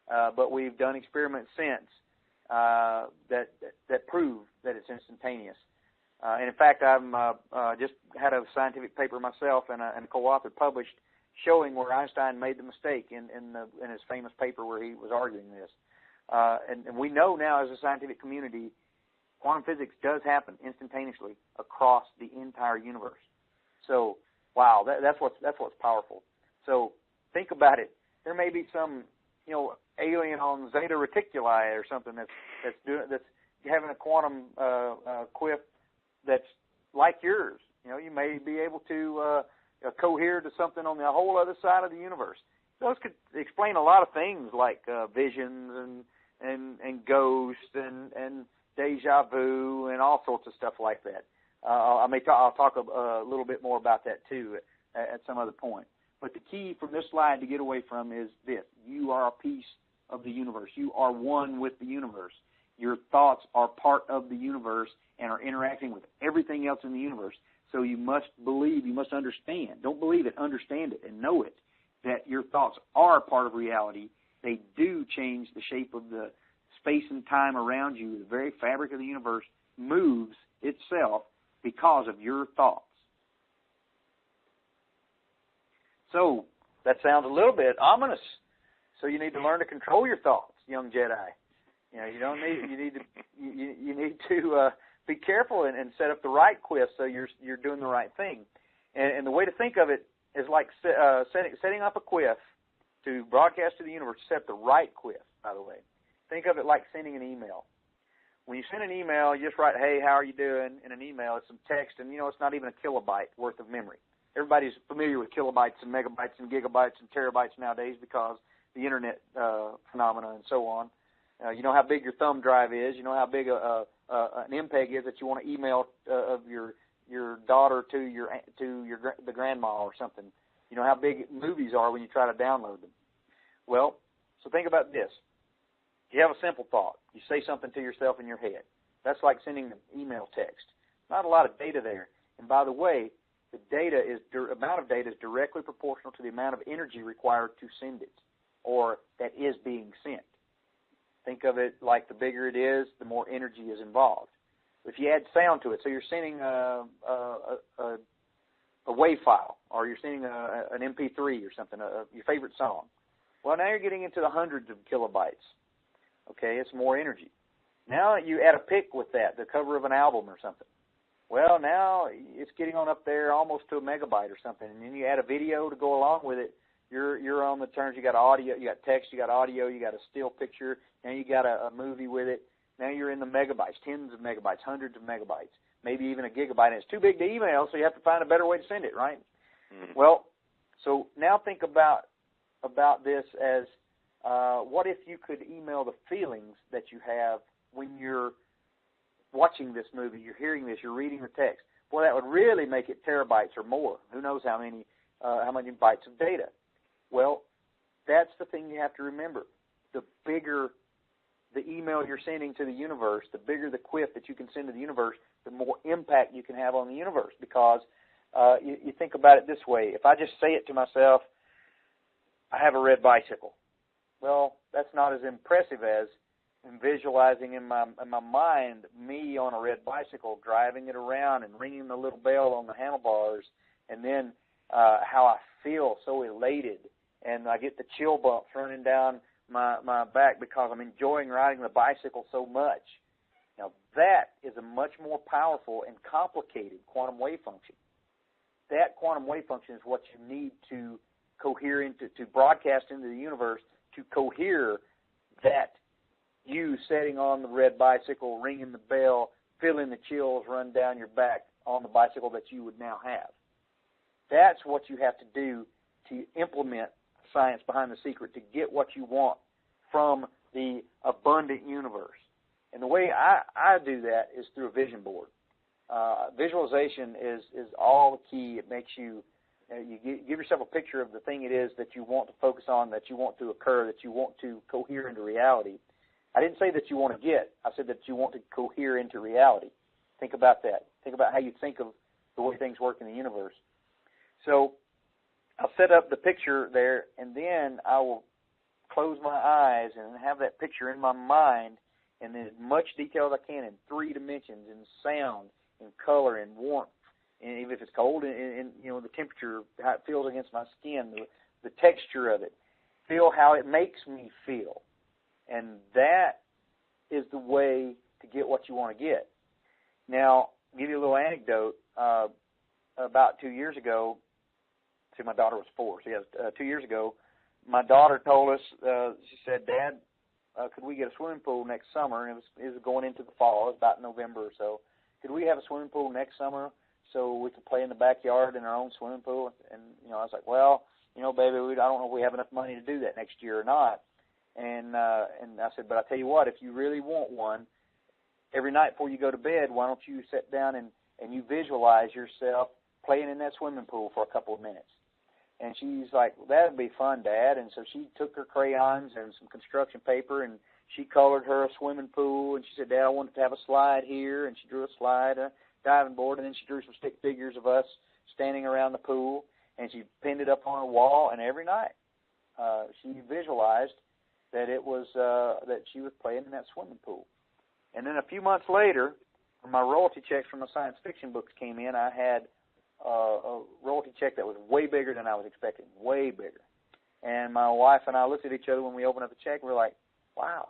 But we've done experiments since that prove that it's instantaneous. And in fact, I'm just had a scientific paper myself and a co-author published showing where Einstein made the mistake in his famous paper where he was arguing this. And we know now as a scientific community, quantum physics does happen instantaneously across the entire universe. So, wow, that's what's powerful. So think about it. There may be some alien on Zeta Reticuli or something that's having a quantum quiff that's like yours. You may be able to cohere to something on the whole other side of the universe. Those could explain a lot of things like visions and ghosts and deja vu and all sorts of stuff like that. I'll talk a little bit more about that too at some other point. But the key from this slide to get away from is this: you are a piece of the universe. You are one with the universe. Your thoughts are part of the universe and are interacting with everything else in the universe. So you must believe, you must understand. Don't believe it, understand it, and know it, that your thoughts are part of reality. They do change the shape of the space and time around you. The very fabric of the universe moves itself because of your thoughts. So that sounds a little bit ominous. So you need to learn to control your thoughts, young Jedi. You need to be careful and set up the right quiff so you're doing the right thing. And the way to think of it is like setting up a quiff to broadcast to the universe. Set the right quiff, by the way. Think of it like sending an email. When you send an email, you just write, "Hey, how are you doing?" in an email. It's some text, and it's not even a kilobyte worth of memory. Everybody's familiar with kilobytes and megabytes and gigabytes and terabytes nowadays because the internet phenomena and so on. You know how big your thumb drive is. You know how big an MPEG is that you want to email of your daughter to the grandma or something. You know how big movies are when you try to download them. Well, so think about this. You have a simple thought. You say something to yourself in your head. That's like sending an email text. Not a lot of data there. And by the way, the amount of data is directly proportional to the amount of energy required to send it, or that is being sent. Think of it like the bigger it is, the more energy is involved. If you add sound to it, so you're sending a WAV file, or you're sending an MP3 or something, your favorite song. Well, now you're getting into the hundreds of kilobytes. Okay, it's more energy. Now you add a pic with that, the cover of an album or something. Well, now it's getting on up there almost to a megabyte or something. And then you add a video to go along with it. You're on the terms. You got audio, you got text, you got audio, you got a still picture, and you got a movie with it. Now you're in the megabytes, tens of megabytes, hundreds of megabytes, maybe even a gigabyte. And it's too big to email, so you have to find a better way to send it, right? Mm-hmm. Well, so now think about this as what if you could email the feelings that you have when you're watching this movie, you're hearing this, you're reading the text. Boy, that would really make it terabytes or more. Who knows how many bytes of data. Well, that's the thing you have to remember. The bigger the email you're sending to the universe, the bigger the quiff that you can send to the universe, the more impact you can have on the universe. Because you think about it this way. If I just say it to myself, I have a red bicycle. Well, that's not as impressive as visualizing in my mind me on a red bicycle, driving it around and ringing the little bell on the handlebars, and then how I feel so elated, and I get the chill bumps running down my back because I'm enjoying riding the bicycle so much. Now, that is a much more powerful and complicated quantum wave function. That quantum wave function is what you need to cohere into, to broadcast into the universe, to cohere that you sitting on the red bicycle, ringing the bell, feeling the chills run down your back on the bicycle that you would now have. That's what you have to do to implement science behind the secret, to get what you want from the abundant universe. And the way I do that is through a vision board. Visualization is all the key. It makes you give yourself a picture of the thing it is that you want to focus on, that you want to occur, that you want to cohere into reality. I didn't say that you want to get. I said that you want to cohere into reality. Think about that. Think about how you think of the way things work in the universe. So I'll set up the picture there, and then I will close my eyes and have that picture in my mind in as much detail as I can in 3 dimensions, in sound, in color, in warmth, and even if it's cold, in the temperature, how it feels against my skin, the texture of it. Feel how it makes me feel. And that is the way to get what you want to get. Now, I'll give you a little anecdote. About 2 years ago, my daughter was 4. So, 2 years ago, my daughter told us, she said, Dad, could we get a swimming pool next summer? And it was going into the fall. It was about November or so. Could we have a swimming pool next summer so we could play in the backyard in our own swimming pool? And, I was like, well, baby, I don't know if we have enough money to do that next year or not. And I said, but I tell you what, if you really want one, every night before you go to bed, why don't you sit down and you visualize yourself playing in that swimming pool for a couple of minutes? And she's like, well, that would be fun, Dad. And so she took her crayons and some construction paper, and she colored her a swimming pool. And she said, Dad, I want to have a slide here. And she drew a slide, a diving board, and then she drew some stick figures of us standing around the pool. And she pinned it up on her wall. And every night she visualized that it was that she was playing in that swimming pool. And then a few months later, when my royalty checks from the science fiction books came in, I had a royalty check that was way bigger than I was expecting, way bigger. And my wife and I looked at each other when we opened up the check, and we were like, wow,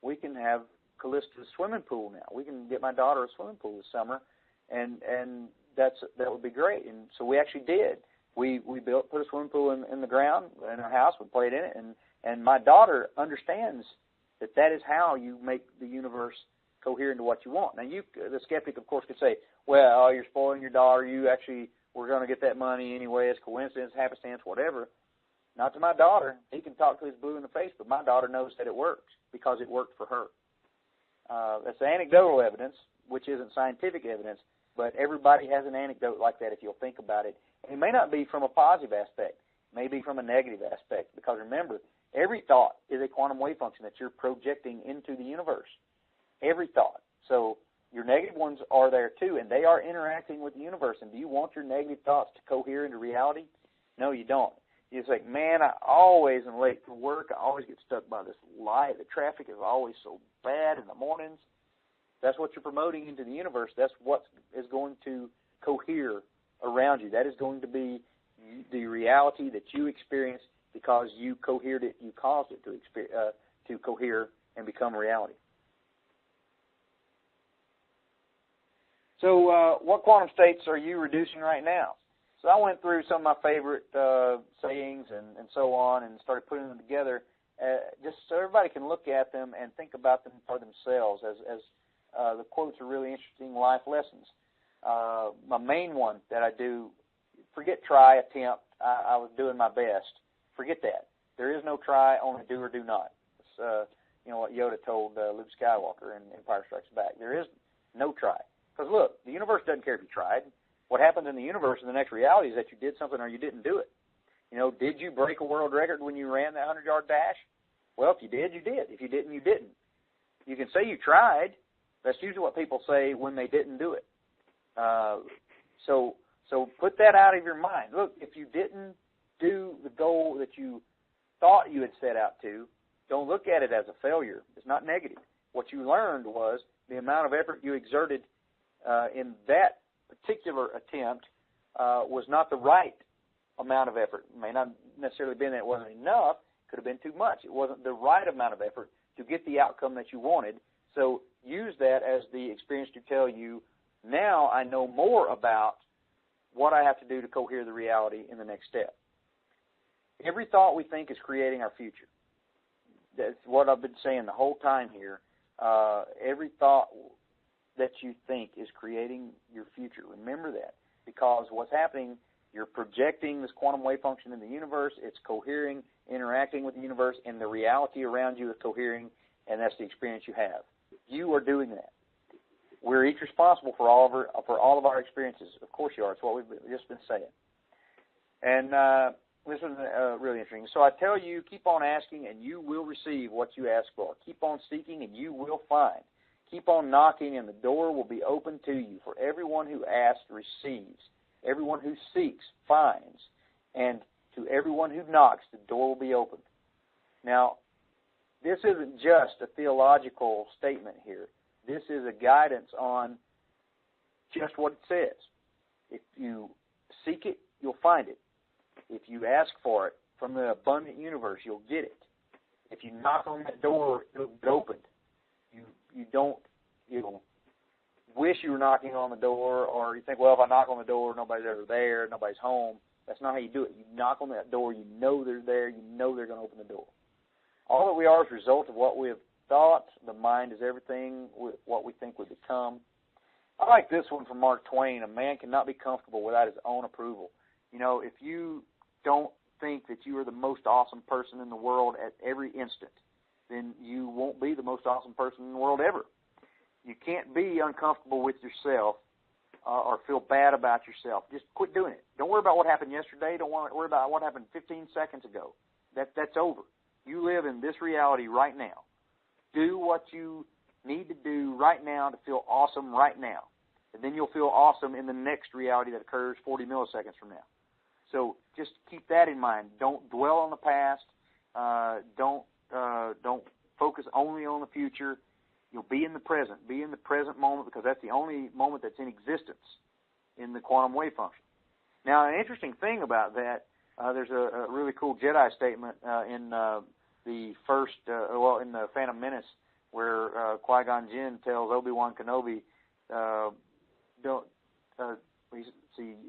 we can have Callista's swimming pool now. We can get my daughter a swimming pool this summer, and that would be great. And so we actually did. We put a swimming pool in the ground in our house. We played in it, and my daughter understands that is how you make the universe cohere into what you want. Now, the skeptic, of course, could say, well, you're spoiling your daughter. You actually were going to get that money anyway. It's coincidence, happenstance, whatever. Not to my daughter. He can talk to his blue in the face, but my daughter knows that it works because it worked for her. That's anecdotal evidence, which isn't scientific evidence, but everybody has an anecdote like that if you'll think about it. And it may not be from a positive aspect. It may be from a negative aspect, because remember, every thought is a quantum wave function that you're projecting into the universe. Every thought. So your negative ones are there too, and they are interacting with the universe. And do you want your negative thoughts to cohere into reality? No, you don't. You're just like, man, I always am late for work. I always get stuck by this light. The traffic is always so bad in the mornings. That's what you're promoting into the universe. That's what is going to cohere around you. That is going to be the reality that you experience because because you cohered it, you caused it to cohere and become reality. So what quantum states are you reducing right now? So I went through some of my favorite sayings and so on and started putting them together just so everybody can look at them and think about them for themselves as the quotes are really interesting life lessons. My main one that I do, forget try, attempt, I was doing my best. Forget that. There is no try, only do or do not. It's what Yoda told Luke Skywalker in Empire Strikes Back. There is no try. Because look, the universe doesn't care if you tried. What happens in the universe in the next reality is that you did something or you didn't do it. Did you break a world record when you ran that 100-yard dash? Well, if you did, you did. If you didn't, you didn't. You can say you tried. That's usually what people say when they didn't do it. So put that out of your mind. Look, if you didn't do the goal that you thought you had set out to, don't look at it as a failure. It's not negative. What you learned was the amount of effort you exerted in that particular attempt was not the right amount of effort. It may not necessarily been that it wasn't enough. It could have been too much. It wasn't the right amount of effort to get the outcome that you wanted. So use that as the experience to tell you, now I know more about what I have to do to cohere the reality in the next step. Every thought we think is creating our future. That's what I've been saying the whole time here. Every thought that you think is creating your future. Remember that, because what's happening, you're projecting this quantum wave function in the universe. It's cohering, interacting with the universe, and the reality around you is cohering, and that's the experience you have. You are doing that. We're each responsible for all of our experiences. Of course you are. It's what we've just been saying. And this is really interesting. So I tell you, keep on asking, and you will receive what you ask for. Keep on seeking, and you will find. Keep on knocking, and the door will be open to you. For everyone who asks receives. Everyone who seeks finds. And to everyone who knocks, the door will be opened. Now, this isn't just a theological statement here. This is a guidance on just what it says. If you seek it, you'll find it. If you ask for it from the abundant universe, you'll get it. If you knock on that door, it'll be opened. You don't wish you were knocking on the door, or you think, well, if I knock on the door, nobody's ever there, nobody's home. That's not how you do it. You knock on that door, you know they're there, you know they're going to open the door. All that we are is a result of what we have thought. The mind is everything, what we think we become. I like this one from Mark Twain. A man cannot be comfortable without his own approval. If you don't think that you are the most awesome person in the world at every instant, then you won't be the most awesome person in the world ever. You can't be uncomfortable with yourself or feel bad about yourself. Just quit doing it. Don't worry about what happened yesterday. Don't worry about what happened 15 seconds ago. That's over. You live in this reality right now. Do what you need to do right now to feel awesome right now. And then you'll feel awesome in the next reality that occurs 40 milliseconds from now. So just keep that in mind. Don't dwell on the past. Don't focus only on the future. You'll be in the present. Be in the present moment, because that's the only moment that's in existence in the quantum wave function. Now, an interesting thing about that, there's a really cool Jedi statement in the first, in the Phantom Menace, where Qui-Gon Jinn tells Obi-Wan Kenobi,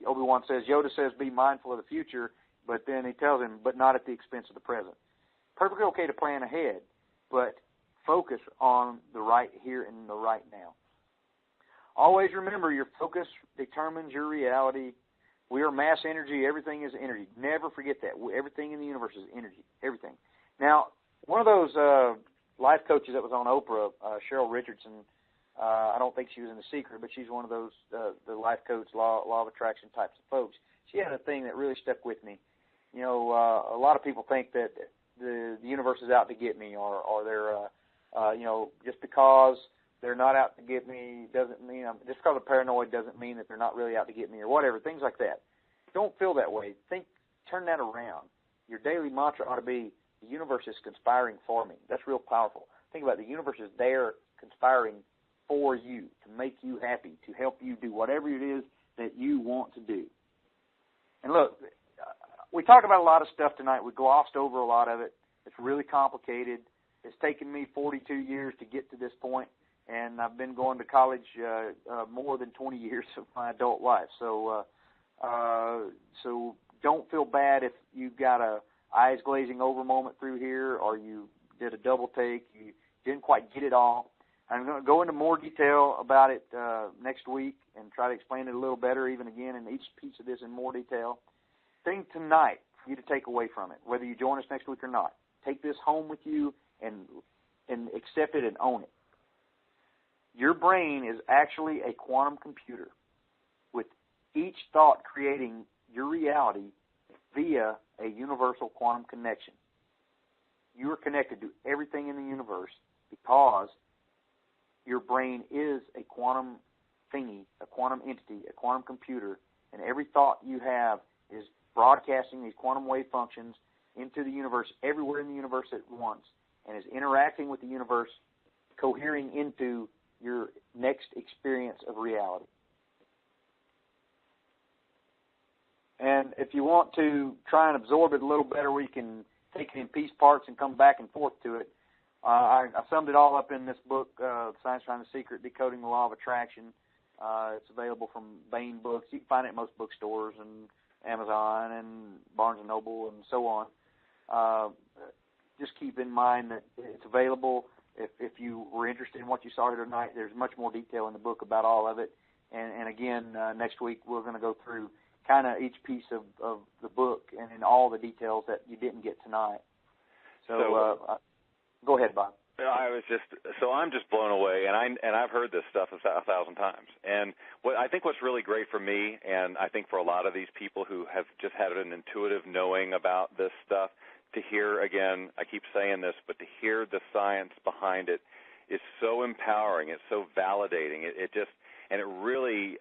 Obi-Wan says, Yoda says, be mindful of the future, but then he tells him, but not at the expense of the present. Perfectly okay to plan ahead, but focus on the right here and the right now. Always remember, your focus determines your reality. We are mass energy. Everything is energy. Never forget that. Everything in the universe is energy. Everything. Now, one of those life coaches that was on Oprah, Cheryl Richardson, I don't think she was in The Secret, but she's one of those the life coach, law of attraction types of folks. She had a thing that really stuck with me. A lot of people think that the universe is out to get me, or they're just because they're not out to get me doesn't mean just because I'm paranoid doesn't mean that they're not really out to get me, or whatever, things like that. Don't feel that way. Turn that around. Your daily mantra ought to be, the universe is conspiring for me. That's real powerful. Think about it. The universe is there conspiring for you, to make you happy, to help you do whatever it is that you want to do. And look, we talk about a lot of stuff tonight. We glossed over a lot of it. It's really complicated. It's taken me 42 years to get to this point, and I've been going to college more than 20 years of my adult life. So don't feel bad if you've got a eyes glazing over moment through here, or you did a double take, you didn't quite get it all. I'm going to go into more detail about it next week and try to explain it a little better, even again in each piece of this in more detail. Thing tonight for you to take away from it, whether you join us next week or not, take this home with you and accept it and own it. Your brain is actually a quantum computer, with each thought creating your reality via a universal quantum connection. You are connected to everything in the universe because your brain is a quantum thingy, a quantum entity, a quantum computer, and every thought you have is broadcasting these quantum wave functions into the universe, everywhere in the universe at once, and is interacting with the universe, cohering into your next experience of reality. And if you want to try and absorb it a little better, we can take it in piece parts and come back and forth to it. I summed it all up in this book, Science Behind the Secret, Decoding the Law of Attraction. It's available from Bain Books. You can find it at most bookstores and Amazon and Barnes & Noble and so on. Just keep in mind that it's available. If you were interested in what you saw here tonight, there's much more detail in the book about all of it. And again, next week we're going to go through kind of each piece of the book and all the details that you didn't get tonight. So go ahead, Bob. I'm just blown away, and I've heard this stuff 1,000 times. And I think what's really great for me, and I think for a lot of these people who have just had an intuitive knowing about this stuff, to hear, again, I keep saying this, but to hear the science behind it is so empowering. It's so validating. And it really,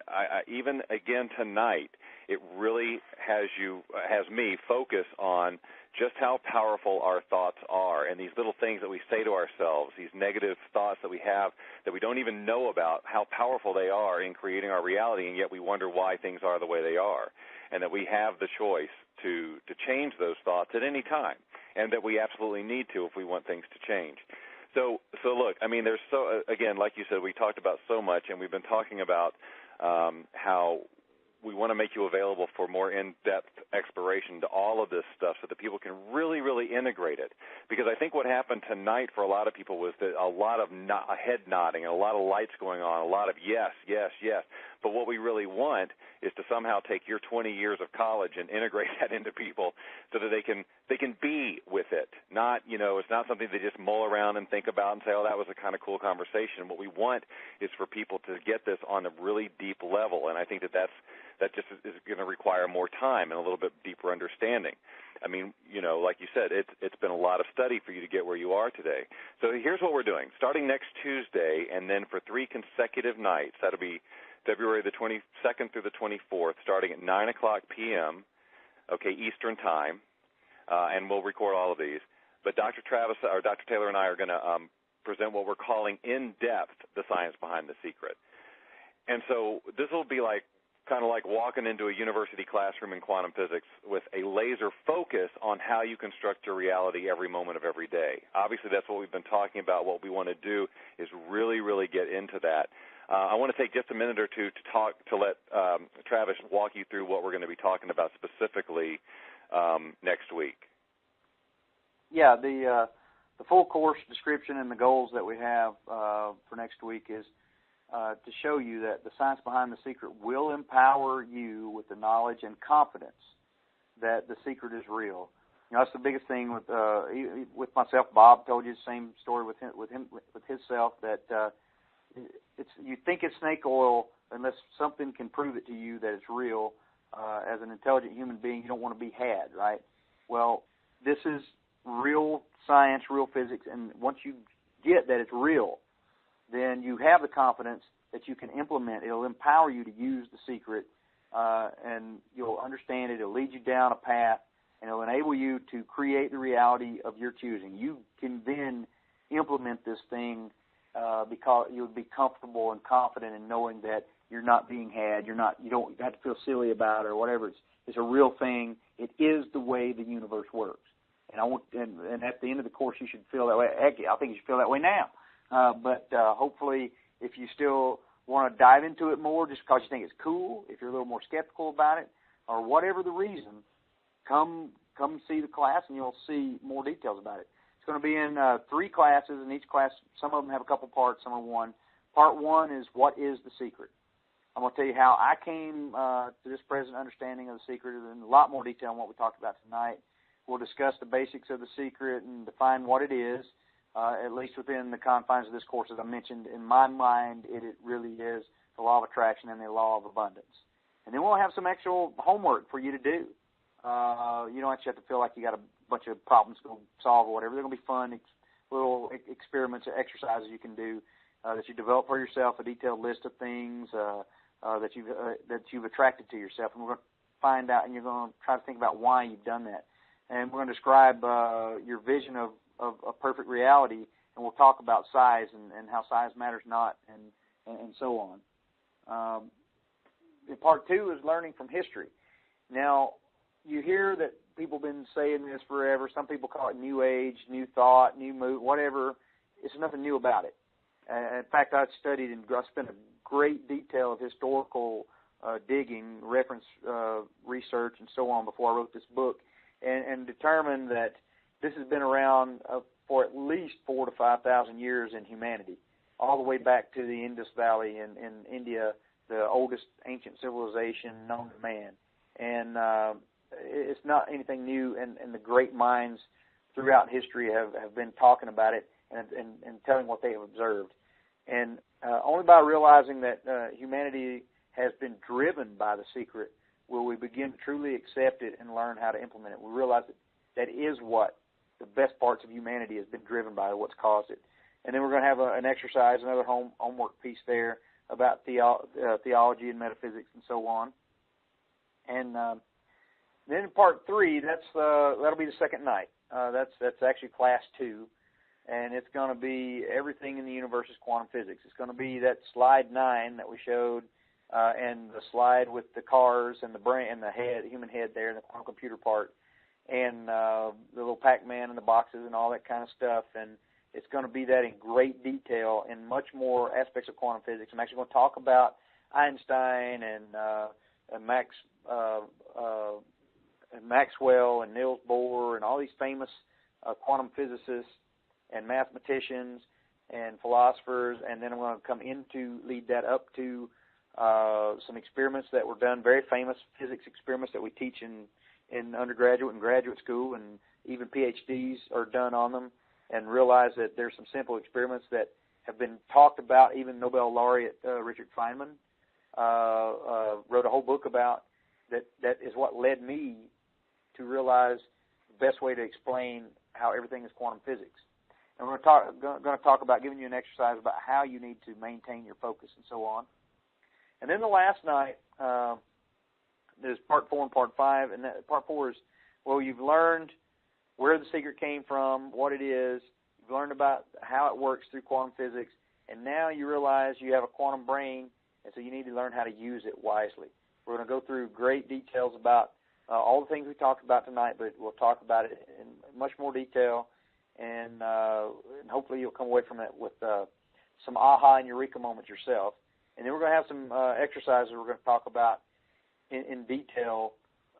even again tonight, it really has me focus on just how powerful our thoughts are, and these little things that we say to ourselves, these negative thoughts that we have that we don't even know about, how powerful they are in creating our reality, and yet we wonder why things are the way they are, and that we have the choice to change those thoughts at any time, and that we absolutely need to if we want things to change. So look, I mean, there's again, like you said, we talked about so much, and we've been talking about how we want to make you available for more in-depth exploration to all of this stuff so that people can really, really integrate it. Because I think what happened tonight for a lot of people was that a lot of head nodding and a lot of lights going on, a lot of yes, yes, yes. But what we really want is to somehow take your 20 years of college and integrate that into people so that they can be with it. Not, it's not something they just mull around and think about and say, oh, that was a kind of cool conversation. What we want is for people to get this on a really deep level, and I think that just is going to require more time and a little bit deeper understanding. I mean, like you said, it's been a lot of study for you to get where you are today. So here's what we're doing. Starting next Tuesday, and then for 3 consecutive nights, that'll be February the 22nd through the 24th, starting at 9 o'clock p.m., Eastern Time, and we'll record all of these. But Dr. Taylor and I are going to present what we're calling in-depth, the science behind the secret. And so this will be kind of like walking into a university classroom in quantum physics with a laser focus on how you construct your reality every moment of every day. Obviously, that's what we've been talking about. What we want to do is really, really get into that. I want to take just a minute or two to let Travis walk you through what we're going to be talking about specifically next week. Yeah, the full course description and the goals that we have for next week is to show you that the science behind the secret will empower you with the knowledge and confidence that the secret is real. That's the biggest thing with myself. Bob told you the same story with himself, that you think it's snake oil unless something can prove it to you that it's real. As an intelligent human being, you don't want to be had, right? Well, this is real science, real physics, and once you get that it's real, then you have the confidence that you can implement. It'll empower you to use the secret, and you'll understand it. It'll lead you down a path, and it'll enable you to create the reality of your choosing. You can then implement this thing because you'll be comfortable and confident in knowing that you're not being had. You don't have to feel silly about it or whatever. It's a real thing. It is the way the universe works. And at the end of the course, you should feel that way. Heck, I think you should feel that way now. But hopefully, if you still want to dive into it more just because you think it's cool, if you're a little more skeptical about it, or whatever the reason, come see the class and you'll see more details about it. It's going to be in 3 classes, and each class, some of them have a couple parts, some are one. Part 1 is what is the secret. I'm going to tell you how I came to this present understanding of the secret in a lot more detail than what we talked about tonight. We'll discuss the basics of the secret and define what it is, at least within the confines of this course. As I mentioned, in my mind, it really is the law of attraction and the law of abundance. And then we'll have some actual homework for you to do. You don't have to feel like you got a bunch of problems to solve or whatever. They're going to be fun little experiments or exercises you can do that you develop for yourself, a detailed list of things that you've attracted to yourself. And we're going to find out, and you're going to try to think about why you've done that. And we're going to describe your vision of perfect reality, and we'll talk about size and how size matters not, and so on. Part 2 is learning from history. Now, you hear that people have been saying this forever. Some people call it New Age, New Thought, New Move, whatever. It's nothing new about it. In fact, I studied and I spent a great detail of historical digging, reference research, and so on before I wrote this book, and determined that this has been around for at least 4,000 to 5,000 years in humanity, all the way back to the Indus Valley in India, the oldest ancient civilization known to man. And it's not anything new, and the great minds throughout history have been talking about it and telling what they have observed. And only by realizing that humanity has been driven by the secret will we begin to truly accept it and learn how to implement it. We realize that is what the best parts of humanity has been driven by, what's caused it. And then we're going to have an exercise, another homework piece there about theology and metaphysics and so on. And then in part 3, that'll be the second night. That's actually class 2, and it's going to be everything in the universe is quantum physics. It's going to be that slide 9 that we showed, and the slide with the cars and the brain and the head, human head there, and the quantum computer part, and the little Pac-Man and the boxes and all that kind of stuff. And it's going to be that in great detail in much more aspects of quantum physics. I'm actually going to talk about Einstein and Maxwell and Niels Bohr and all these famous quantum physicists and mathematicians and philosophers, and then I'm going to lead that up to some experiments that were done, very famous physics experiments that we teach in undergraduate and graduate school, and even PhDs are done on them, and realize that there's some simple experiments that have been talked about. Even Nobel laureate Richard Feynman wrote a whole book about that. That is what led me to realize the best way to explain how everything is quantum physics. And we're going to talk about giving you an exercise about how you need to maintain your focus and so on. And then the last night, there's part 4 and part 5, and part 4 is, well, you've learned where the secret came from, what it is, you've learned about how it works through quantum physics, and now you realize you have a quantum brain, and so you need to learn how to use it wisely. We're going to go through great details about all the things we talked about tonight, but we'll talk about it in much more detail, and hopefully you'll come away from it with some aha and eureka moments yourself. And then we're going to have some exercises we're going to talk about in detail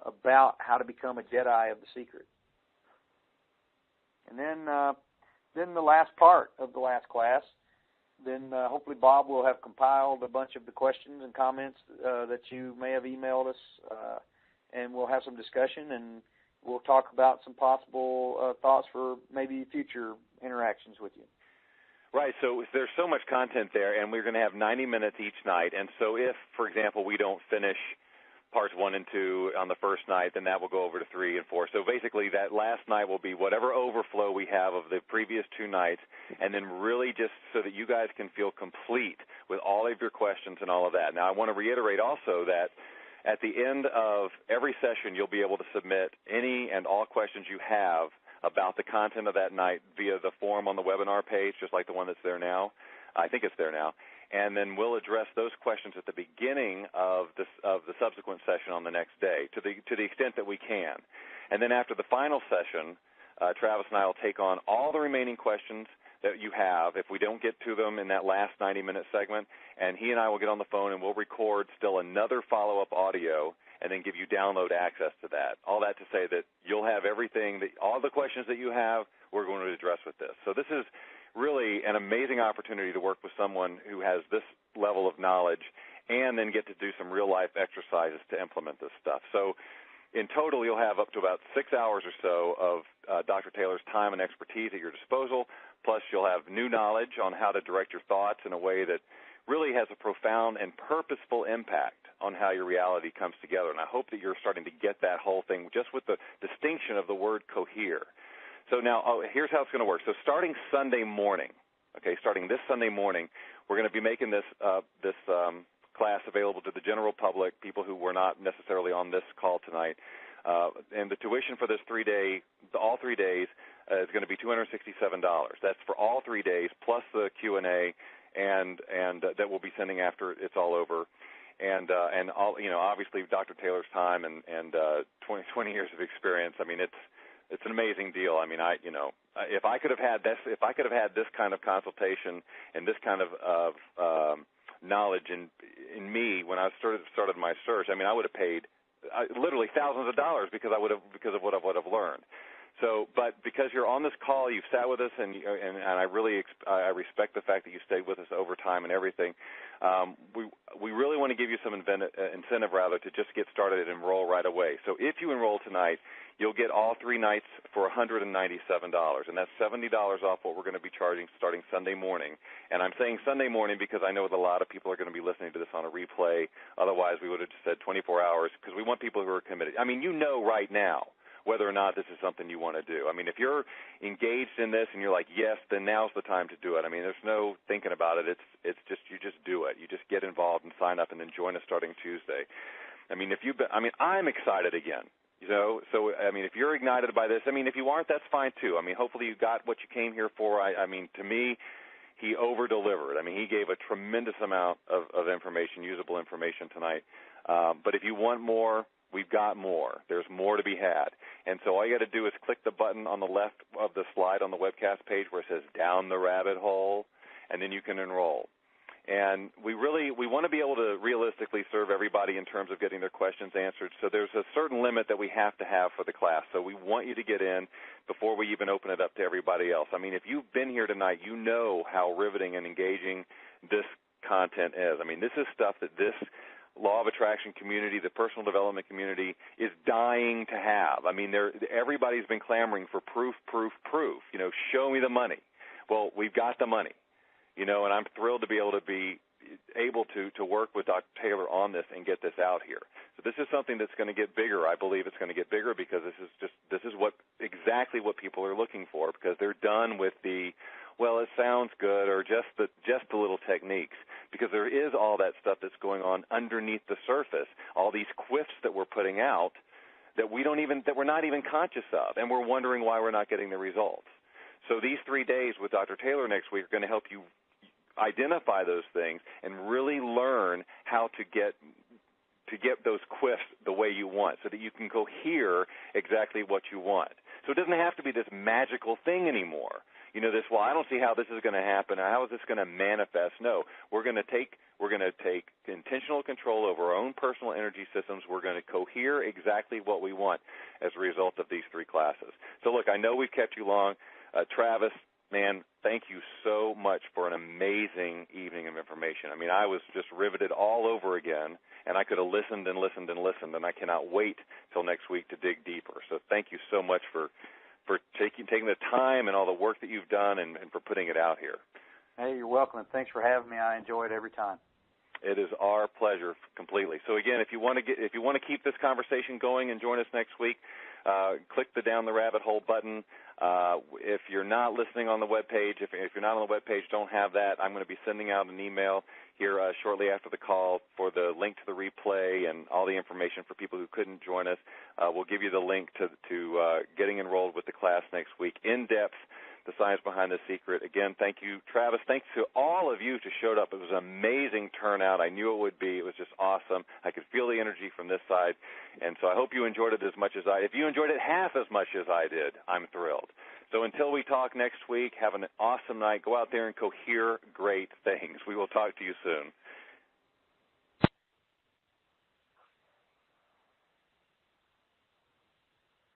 about how to become a Jedi of the secret. And then the last part of the last class, then hopefully Bob will have compiled a bunch of the questions and comments that you may have emailed us, and we'll have some discussion, and we'll talk about some possible thoughts for maybe future interactions with you. Right, so there's so much content there, and we're going to have 90 minutes each night. And so if, for example, we don't finish parts 1 and 2 on the first night, then that will go over to 3 and 4. So basically that last night will be whatever overflow we have of the previous 2 nights, and then really just so that you guys can feel complete with all of your questions and all of that. Now, I want to reiterate also that at the end of every session, you'll be able to submit any and all questions you have about the content of that night via the form on the webinar page, just like the one that's there now. I think it's there now. and then we'll address those questions at the beginning of the subsequent session on the next day to the extent that we can. And then after the final session, Travis and I will take on all the remaining questions that you have if we don't get to them in that last 90-minute segment, and he and I will get on the phone and we'll record still another follow-up audio and then give you download access to that. All that to say that you'll have everything, all the questions that you have, we're going to address with this. So this is really an amazing opportunity to work with someone who has this level of knowledge and then get to do some real-life exercises to implement this stuff. So in total, you'll have up to about 6 hours or so of Dr. Taylor's time and expertise at your disposal, plus you'll have new knowledge on how to direct your thoughts in a way that really has a profound and purposeful impact on how your reality comes together. And I hope that you're starting to get that whole thing just with the distinction of the word cohere. So now, here's how it's going to work. So starting Sunday morning, starting this Sunday morning, we're going to be making this class available to the general public, people who were not necessarily on this call tonight. And the tuition for this all 3 days, is going to be $267. That's for all 3 days, plus the Q&A, and that we'll be sending after it's all over. And all, obviously Dr. Taylor's time and 20 years of experience. I mean, it's an amazing deal. I mean, if I could have had this kind of consultation and this kind of knowledge in me when I started my search, I mean, I would have paid literally thousands of dollars because of what I would have learned. So, but because you're on this call, you've sat with us, and I really I respect the fact that you stayed with us over time and everything. We really want to give you some incentive to just get started and enroll right away. So if you enroll tonight, you'll get all 3 nights for $197, and that's $70 off what we're going to be charging starting Sunday morning. And I'm saying Sunday morning because I know that a lot of people are going to be listening to this on a replay. Otherwise, we would have just said 24 hours because we want people who are committed. I mean, right now whether or not this is something you want to do. I mean, if you're engaged in this and you're like, yes, then now's the time to do it. I mean, there's no thinking about it. It's just you just do it. You just get involved and sign up and then join us starting Tuesday. I mean, I'm excited again. So I mean, if you're ignited by this, I mean, if you aren't, that's fine too. I mean, hopefully you got what you came here for. I mean, to me, he over-delivered. I mean, he gave a tremendous amount of information, usable information tonight. But if you want more, we've got more. There's more to be had. And so all you got to do is click the button on the left of the slide on the webcast page where it says Down the Rabbit Hole, and then you can enroll. And we want to be able to realistically serve everybody in terms of getting their questions answered. So there's a certain limit that we have to have for the class. So we want you to get in before we even open it up to everybody else. I mean, if you've been here tonight, you know how riveting and engaging this content is. I mean, this is stuff that this law of attraction community, the personal development community, is dying to have. I mean, everybody's been clamoring for proof. Show me the money. Well, we've got the money. And I'm thrilled to be able to work with Dr. Taylor on this and get this out here. So this is something that's going to get bigger. I believe it's going to get bigger because this is exactly what people are looking for, because they're done with the, well, it sounds good, or just the little techniques, because there is all that stuff that's going on underneath the surface, all these quiffs that we're putting out that we're not even conscious of, and we're wondering why we're not getting the results. So these 3 days with Dr. Taylor next week are going to help you identify those things and really learn how to get those quiffs the way you want, so that you can cohere exactly what you want. So it doesn't have to be this magical thing anymore. I don't see how this is going to happen, or how is this going to manifest. No, we're going to take intentional control over our own personal energy systems. We're going to cohere exactly what we want as a result of these 3 classes. So look, I know we've kept you long. Travis, man, thank you so much for an amazing evening of information. I mean, I was just riveted all over again, and I could have listened and listened and listened, and I cannot wait till next week to dig deeper. So thank you so much for taking the time and all the work that you've done and for putting it out here. Hey, you're welcome, and thanks for having me. I enjoy it every time. It is our pleasure completely. So again, if you want to keep this conversation going and join us next week, click the Down the Rabbit Hole button. If you're not listening on the webpage, if you're not on the webpage, don't have that, I'm going to be sending out an email here shortly after the call for the link to the replay and all the information for people who couldn't join us. We'll give you the link to getting enrolled with the class next week, in-depth the science behind the secret. Again, thank you, Travis. Thanks to all of you who showed up. It was an amazing turnout. I knew it would be. It was just awesome. I could feel the energy from this side. And so I hope you enjoyed it as much as I did. If you enjoyed it half as much as I did, I'm thrilled. So until we talk next week, have an awesome night. Go out there and cohere great things. We will talk to you soon.